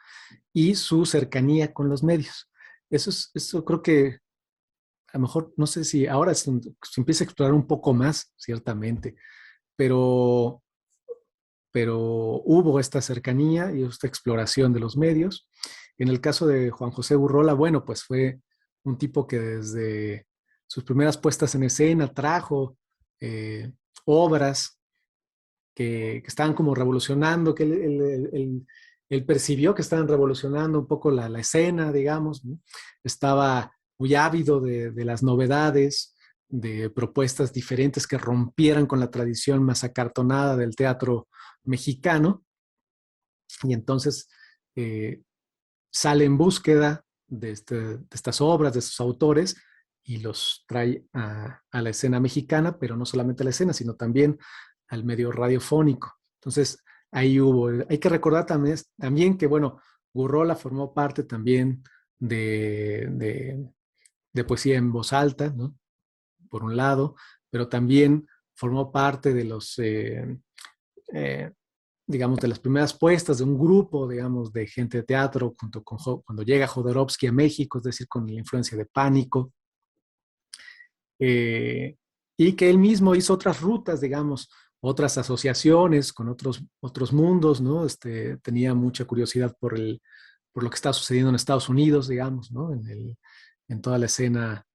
y su cercanía con los medios. Eso creo que a lo mejor, no sé si ahora se empieza a explorar un poco más, ciertamente, pero hubo esta cercanía y esta exploración de los medios. En el caso de Juan José Urrola, bueno, pues fue un tipo que desde sus primeras puestas en escena trajo obras que estaban como revolucionando, que él percibió que estaban revolucionando un poco la escena, digamos, ¿no? Estaba muy ávido de las novedades, de propuestas diferentes que rompieran con la tradición más acartonada del teatro mexicano, y entonces sale en búsqueda de estas obras, de estos autores, y los trae a la escena mexicana, pero no solamente a la escena, sino también al medio radiofónico. Entonces, hay que recordar también que, bueno, Gurrola formó parte también de poesía en voz alta, ¿no? Por un lado, pero también formó parte de los, digamos, de las primeras puestas de un grupo, digamos, de gente de teatro, junto con cuando llega Jodorowsky a México, es decir, con la influencia de Pánico, y que él mismo hizo otras rutas, digamos, otras asociaciones con otros mundos, ¿no? Tenía mucha curiosidad por lo que está sucediendo en Estados Unidos, digamos, ¿no? En toda la escena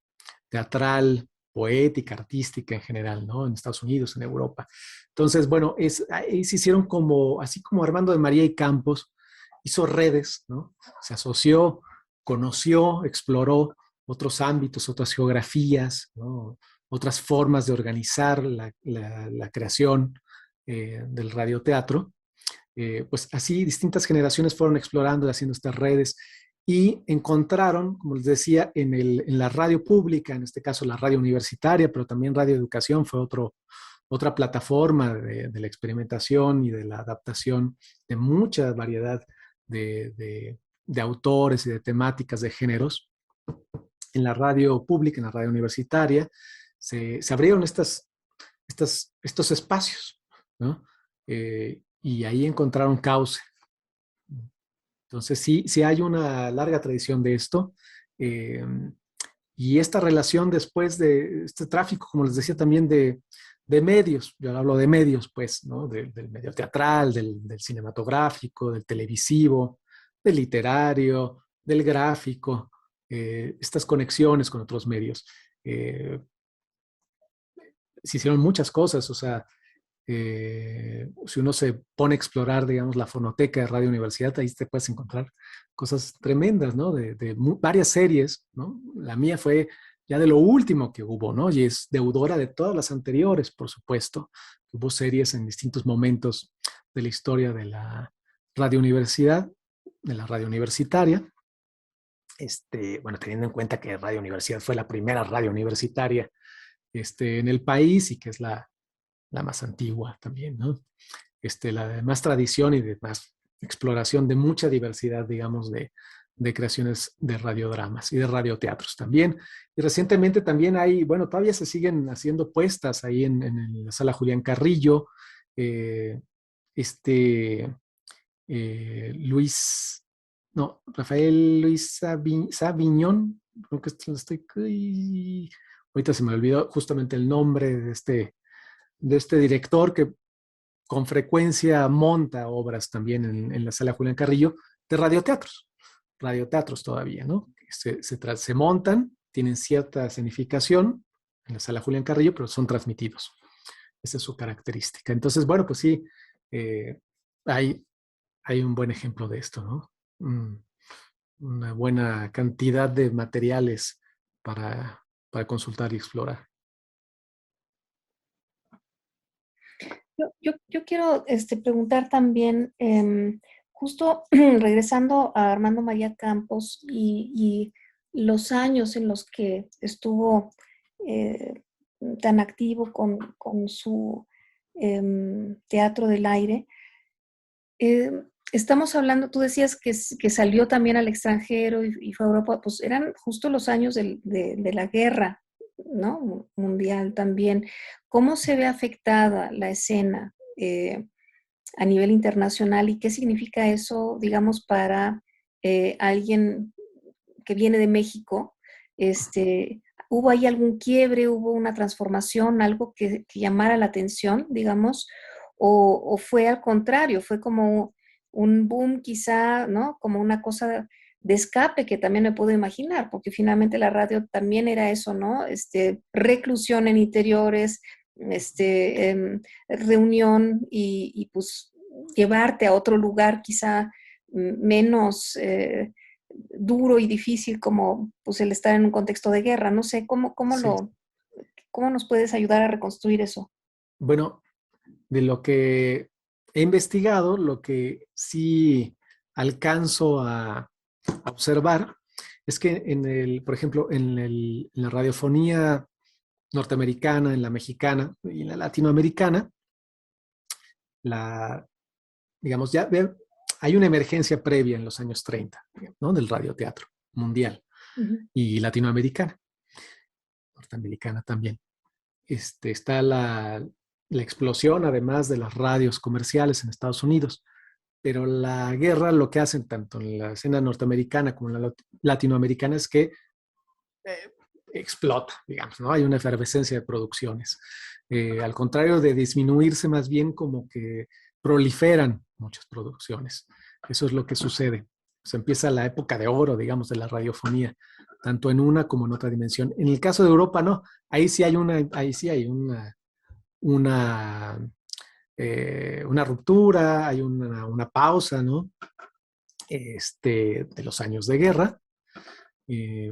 teatral, poética, artística en general, ¿no? En Estados Unidos, en Europa. Entonces, bueno, ahí se hicieron como, así como Armando de María y Campos, hizo redes, ¿no? Se asoció, conoció, exploró otros ámbitos, otras geografías, ¿no? Otras formas de organizar la creación del radioteatro. Pues así distintas generaciones fueron explorando y haciendo estas redes y encontraron, como les decía, en la radio pública, en este caso la radio universitaria, pero también Radio Educación fue otra plataforma de la experimentación y de la adaptación de mucha variedad de autores y de temáticas de géneros. En la radio pública, en la radio universitaria, se abrieron estos espacios, ¿no? Y ahí encontraron cauce. Entonces, sí hay una larga tradición de esto. Y esta relación después de este tráfico, como les decía, también de medios, yo hablo de medios, pues, ¿no? Del medio teatral, del cinematográfico, del televisivo, del literario, del gráfico, estas conexiones con otros medios. Se hicieron muchas cosas, o sea, si uno se pone a explorar, digamos, la fonoteca de Radio Universidad, ahí te puedes encontrar cosas tremendas, ¿no? De varias series, ¿no? La mía fue ya de lo último que hubo, ¿no? Y es deudora de todas las anteriores, por supuesto. Hubo series en distintos momentos de la historia de la Radio Universidad, de la radio universitaria. Bueno, teniendo en cuenta que Radio Universidad fue la primera radio universitaria en el país y que es la más antigua también, ¿no? La de más tradición y de más exploración de mucha diversidad, digamos, de creaciones de radiodramas y de radioteatros también. Y recientemente también hay, bueno, todavía se siguen haciendo puestas ahí en la sala Julián Carrillo. Rafael Luis Saviñón, creo que ahorita se me olvidó justamente el nombre de este director que con frecuencia monta obras también en la sala Julián Carrillo de radioteatros todavía, ¿no? Se montan, tienen cierta escenificación en la sala Julián Carrillo, pero son transmitidos. Esa es su característica. Entonces, bueno, pues sí, hay un buen ejemplo de esto, ¿no? Una buena cantidad de materiales para consultar y explorar. Yo quiero preguntar también, justo regresando a Armando María Campos y los años en los que estuvo tan activo con su Teatro del Aire. Estamos hablando, tú decías que salió también al extranjero y fue a Europa, pues eran justo los años de la guerra, ¿no? Mundial también. ¿Cómo se ve afectada la escena a nivel internacional y qué significa eso, digamos, para alguien que viene de México? ¿Hubo ahí algún quiebre, hubo una transformación, algo que llamara la atención, digamos, o fue al contrario, fue como un boom quizá, ¿no? Como una cosa de escape que también me puedo imaginar, porque finalmente la radio también era eso, ¿no? Reclusión en interiores, reunión y pues llevarte a otro lugar quizá menos duro y difícil como pues el estar en un contexto de guerra. No sé, ¿cómo nos puedes ayudar a reconstruir eso? Bueno, de lo que he investigado, lo que sí alcanzo a observar es que por ejemplo, en la radiofonía norteamericana, en la mexicana y en la latinoamericana, digamos, ya hay una emergencia previa en los años 30, ¿no? Del radioteatro. mundial y latinoamericana, norteamericana también. Está la explosión, además de las radios comerciales en Estados Unidos. Pero la guerra lo que hacen tanto en la escena norteamericana como en la latinoamericana es que explota, digamos, ¿no? Hay una efervescencia de producciones. Al contrario de disminuirse, más bien como que proliferan muchas producciones. Eso es lo que sucede. Se empieza la época de oro, digamos, de la radiofonía, tanto en una como en otra dimensión. En el caso de Europa, no. Ahí sí hay una ruptura, hay una pausa, ¿no? De los años de guerra.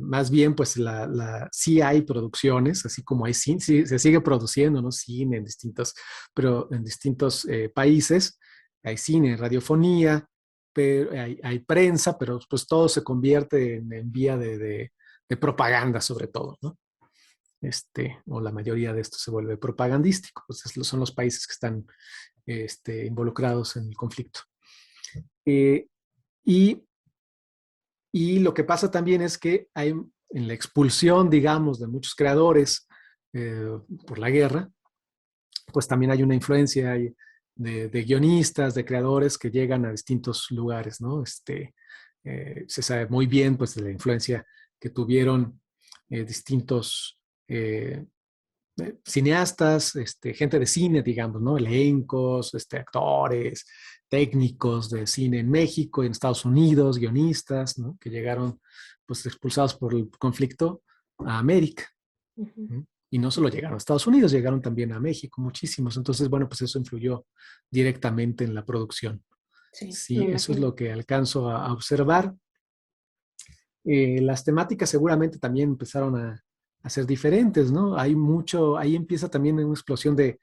Más bien, pues sí hay producciones, así como hay cine, sí, se sigue produciendo, ¿no? Cine en distintos países. Hay cine, radiofonía, pero hay prensa, pero pues todo se convierte en vía de propaganda sobre todo, ¿no? O la mayoría de esto se vuelve propagandístico, pues son los países que están involucrados en el conflicto. Y lo que pasa también es que hay en la expulsión, digamos, de muchos creadores por la guerra, pues también hay una influencia de guionistas, de creadores que llegan a distintos lugares, ¿no? Se sabe muy bien, pues, de la influencia que tuvieron distintos cineastas, gente de cine, digamos, ¿no? Elencos, actores, técnicos de cine en México y en Estados Unidos, guionistas, ¿no? Que llegaron, pues, expulsados por el conflicto a América. Y no solo llegaron a Estados Unidos, llegaron también a México, muchísimos. Entonces, bueno, pues eso influyó directamente en la producción. Sí, eso es lo que alcanzo a observar. Las temáticas seguramente también empezaron a ser diferentes, ¿no? Ahí empieza también una explosión de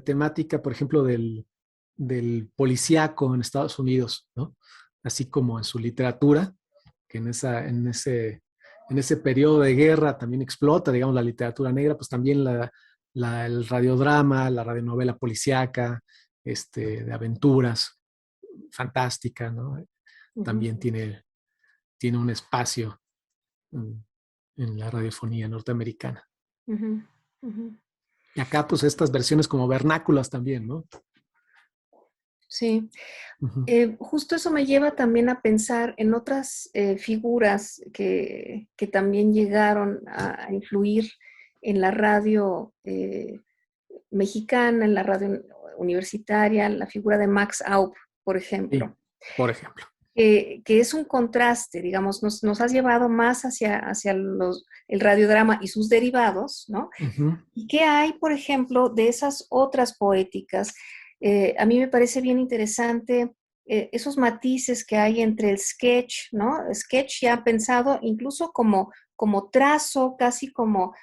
temática, por ejemplo, del policíaco en Estados Unidos, ¿no? Así como en su literatura, que en ese periodo de guerra también explota, digamos, la literatura negra, pues también el radiodrama, la radionovela policíaca, de aventuras, fantástica, ¿no? También tiene un espacio en la radiofonía norteamericana. Y acá, pues, estas versiones como vernáculas también, ¿no? Sí. Justo eso me lleva también a pensar en otras figuras que también llegaron a influir en la radio mexicana, en la radio universitaria, la figura de Max Aub, por ejemplo. Sí, por ejemplo. Que es un contraste, digamos, nos has llevado más hacia el radiodrama y sus derivados, ¿no? ¿Y qué hay, por ejemplo, de esas otras poéticas? A mí me parece bien interesante esos matices que hay entre el sketch, ¿no? Sketch ya pensado incluso como trazo, casi como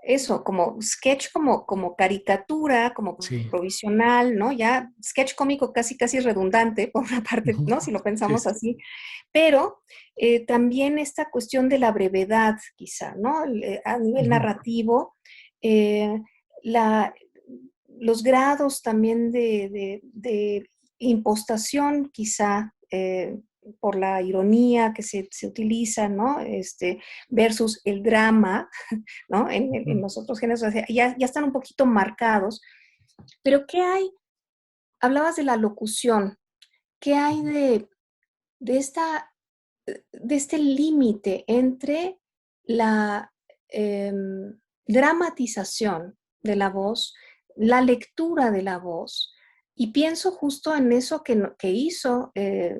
eso, como sketch, como caricatura, como provisional, ¿no? Ya sketch cómico casi redundante, por una parte, ¿no? Si lo pensamos así. Pero también esta cuestión de la brevedad, quizá, ¿no? A nivel narrativo, los grados también de impostación, quizá, por la ironía que se utiliza, ¿no? Versus el drama, ¿no? En los otros géneros, o sea, ya están un poquito marcados. Pero ¿qué hay? Hablabas de la locución. ¿Qué hay de este límite entre la dramatización de la voz, la lectura de la voz? Y pienso justo en eso que hizo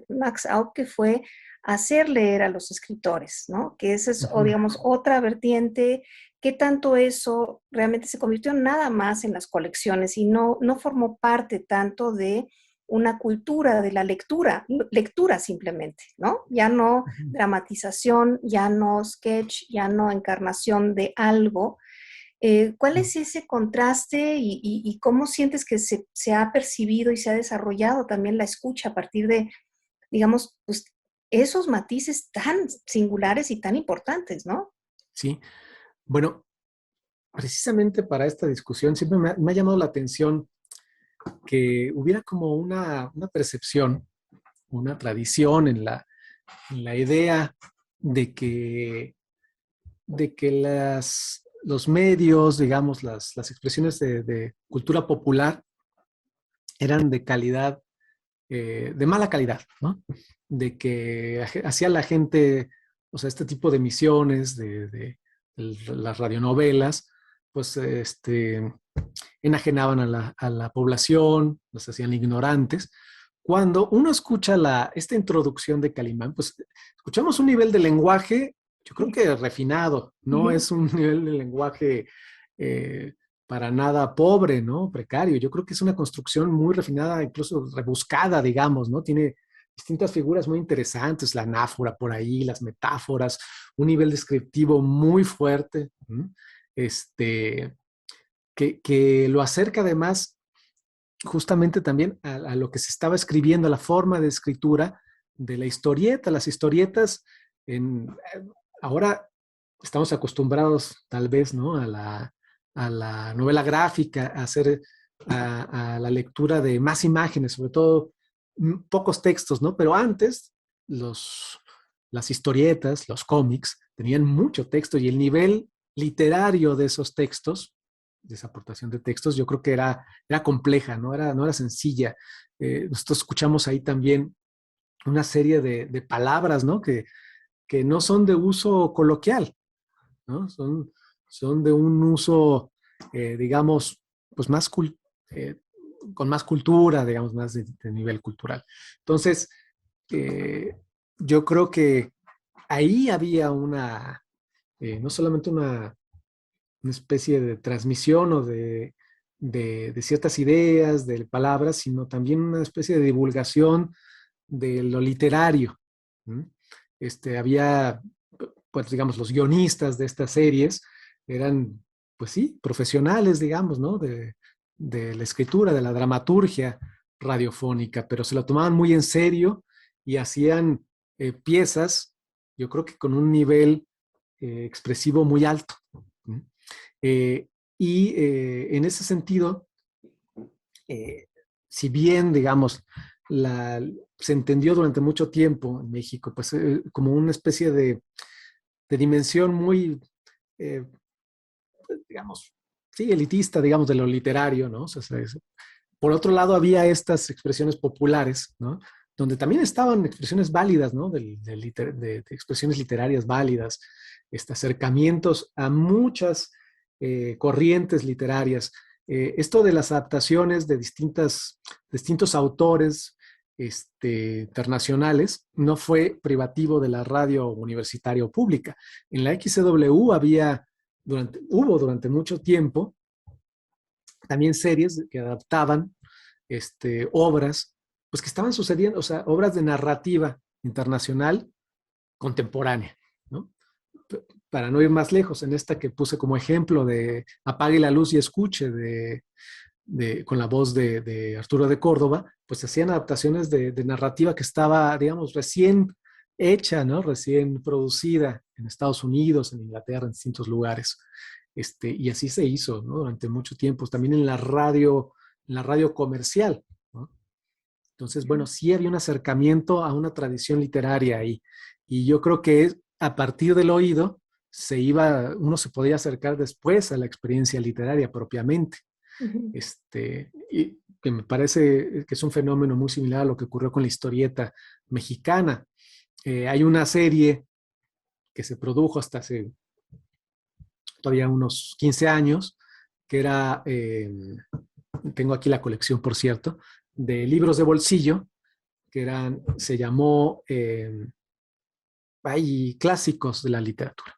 Max Aub, que fue hacer leer a los escritores, ¿no? Que esa es, digamos, otra vertiente, que tanto eso realmente se convirtió nada más en las colecciones y no formó parte tanto de una cultura de la lectura simplemente, ¿no? Ya no dramatización, ya no sketch, ya no encarnación de algo. ¿Cuál es ese contraste y cómo sientes que se ha percibido y se ha desarrollado también la escucha a partir de, digamos, pues, esos matices tan singulares y tan importantes, ¿no? Sí. Bueno, precisamente para esta discusión siempre me ha llamado la atención que hubiera como una percepción, una tradición en la en la idea de que los medios, digamos, las expresiones de cultura popular eran de calidad, de mala calidad, ¿no? De que hacía la gente, o sea, este tipo de emisiones, de las radionovelas, pues enajenaban a la población, los hacían ignorantes. Cuando uno escucha esta introducción de Calimán, pues escuchamos un nivel de lenguaje, yo creo que refinado, no es un nivel de lenguaje para nada pobre, ¿no? Precario. Yo creo que es una construcción muy refinada, incluso rebuscada, digamos, ¿no? Tiene distintas figuras muy interesantes, la anáfora por ahí, las metáforas, un nivel descriptivo muy fuerte, que lo acerca además justamente también a lo que se estaba escribiendo, a la forma de escritura de la historieta. Las historietas, ahora estamos acostumbrados tal vez, ¿no? a la novela gráfica, a la lectura de más imágenes, sobre todo pocos textos, ¿no? Pero antes las historietas, los cómics, tenían mucho texto y el nivel literario de esos textos, de esa aportación de textos, yo creo que era compleja, no era sencilla. Nosotros escuchamos ahí también una serie de palabras, ¿no? Que no son de uso coloquial, ¿no? Son de un uso, digamos, pues con más cultura, digamos, más de nivel cultural. Entonces, yo creo que ahí había no solamente una especie de transmisión o de ciertas ideas, de palabras, sino también una especie de divulgación de lo literario. Había, pues digamos, los guionistas de estas series eran, pues sí, profesionales, digamos, ¿no? De la escritura, de la dramaturgia radiofónica, pero se lo tomaban muy en serio y hacían piezas, yo creo que con un nivel expresivo muy alto. En ese sentido, si bien, digamos, se entendió durante mucho tiempo en México, pues como una especie de dimensión muy, digamos, sí, elitista, digamos, de lo literario, ¿no? O sea, por otro lado, había estas expresiones populares, ¿no? Donde también estaban expresiones válidas, ¿no? De expresiones literarias válidas, acercamientos a muchas corrientes literarias. Esto de las adaptaciones de distintos autores internacionales no fue privativo de la radio universitaria o pública. En la XCW hubo durante mucho tiempo también series que adaptaban obras, pues que estaban sucediendo, o sea, obras de narrativa internacional contemporánea, ¿no? Para no ir más lejos, en esta que puse como ejemplo de Apague la luz y escuche, con la voz de Arturo de Córdoba, pues hacían adaptaciones de narrativa que estaba, digamos, recién hecha, ¿no? Recién producida en Estados Unidos, en Inglaterra, en distintos lugares. Y así se hizo, ¿no? Durante mucho tiempo, también en la radio comercial, ¿no? Entonces, bueno, sí había un acercamiento a una tradición literaria ahí. Y yo creo que a partir del oído uno se podía acercar después a la experiencia literaria propiamente. Y que me parece que es un fenómeno muy similar a lo que ocurrió con la historieta mexicana. Hay una serie que se produjo hasta hace todavía unos 15 años, que era, tengo aquí la colección, por cierto, de libros de bolsillo, se llamó Clásicos de la Literatura.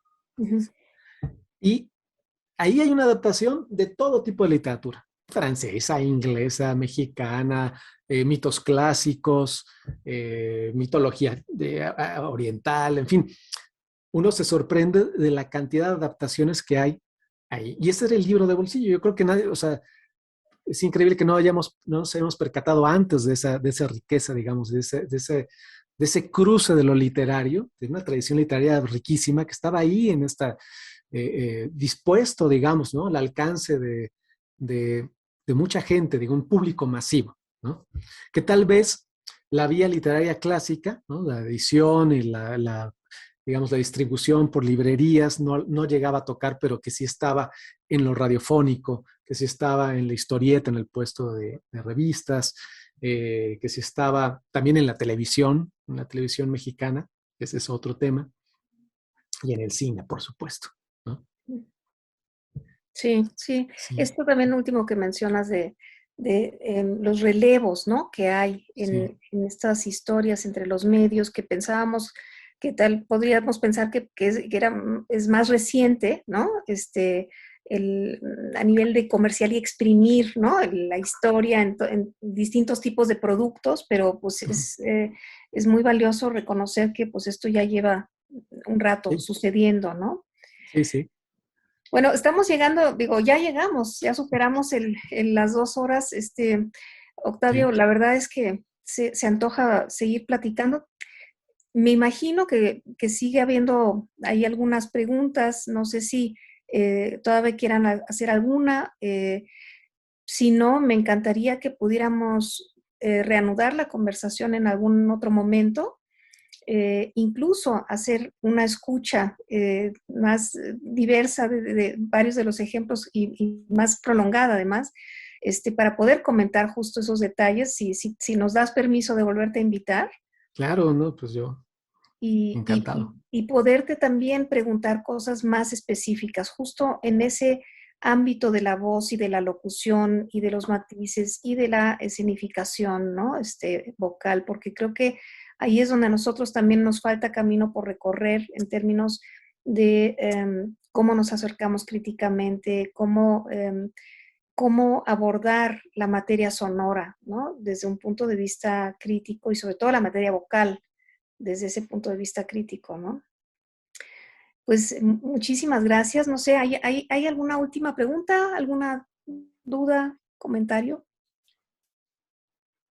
Y ahí hay una adaptación de todo tipo de literatura, francesa, inglesa, mexicana, mitos clásicos, mitología oriental, en fin. Uno se sorprende de la cantidad de adaptaciones que hay ahí. Y ese era el libro de bolsillo. Yo creo que nadie, o sea, es increíble que no nos hayamos percatado antes de esa riqueza, digamos, de ese cruce de lo literario, de una tradición literaria riquísima que estaba ahí en dispuesto, digamos, ¿no? Al alcance de mucha gente, digo, un público masivo, ¿no? Que tal vez la vía literaria clásica, ¿no? La edición y digamos, la distribución por librerías no llegaba a tocar, pero que sí estaba en lo radiofónico, que sí estaba en la historieta, en el puesto de revistas, que sí estaba también en la televisión mexicana, ese es otro tema, y en el cine, por supuesto, ¿no? Sí, sí. Sí, Esto también último que mencionas de los relevos, ¿no? Que hay sí. en estas historias entre los medios que pensábamos que tal, podríamos pensar es más reciente, ¿no? A nivel de comercial y exprimir, ¿no? La historia en distintos tipos de productos, pero pues es muy valioso reconocer que pues esto ya lleva un rato Sí, sucediendo, ¿no? sí, sí. Bueno, estamos llegando, digo, ya llegamos, ya superamos las 2 horas. Octavio, Sí. la verdad es que se antoja seguir platicando. Me imagino que sigue habiendo ahí algunas preguntas, no sé si todavía quieran hacer alguna. Si no, me encantaría que pudiéramos reanudar la conversación en algún otro momento. Incluso hacer una escucha más diversa de varios de los ejemplos y más prolongada además, para poder comentar justo esos detalles, si nos das permiso de volverte a invitar Claro, no, pues yo encantado. y poderte también preguntar cosas más específicas, justo en ese ámbito de la voz y de la locución y de los matices y de la escenificación, ¿no? Vocal, porque creo que ahí es donde a nosotros también nos falta camino por recorrer en términos de cómo nos acercamos críticamente, cómo abordar la materia sonora, ¿no? Desde un punto de vista crítico y sobre todo la materia vocal desde ese punto de vista crítico, ¿no? Pues muchísimas gracias. No sé, ¿hay alguna última pregunta, alguna duda, comentario?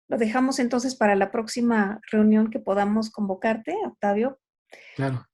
Lo dejamos entonces para la próxima reunión que podamos convocarte, Octavio. Claro.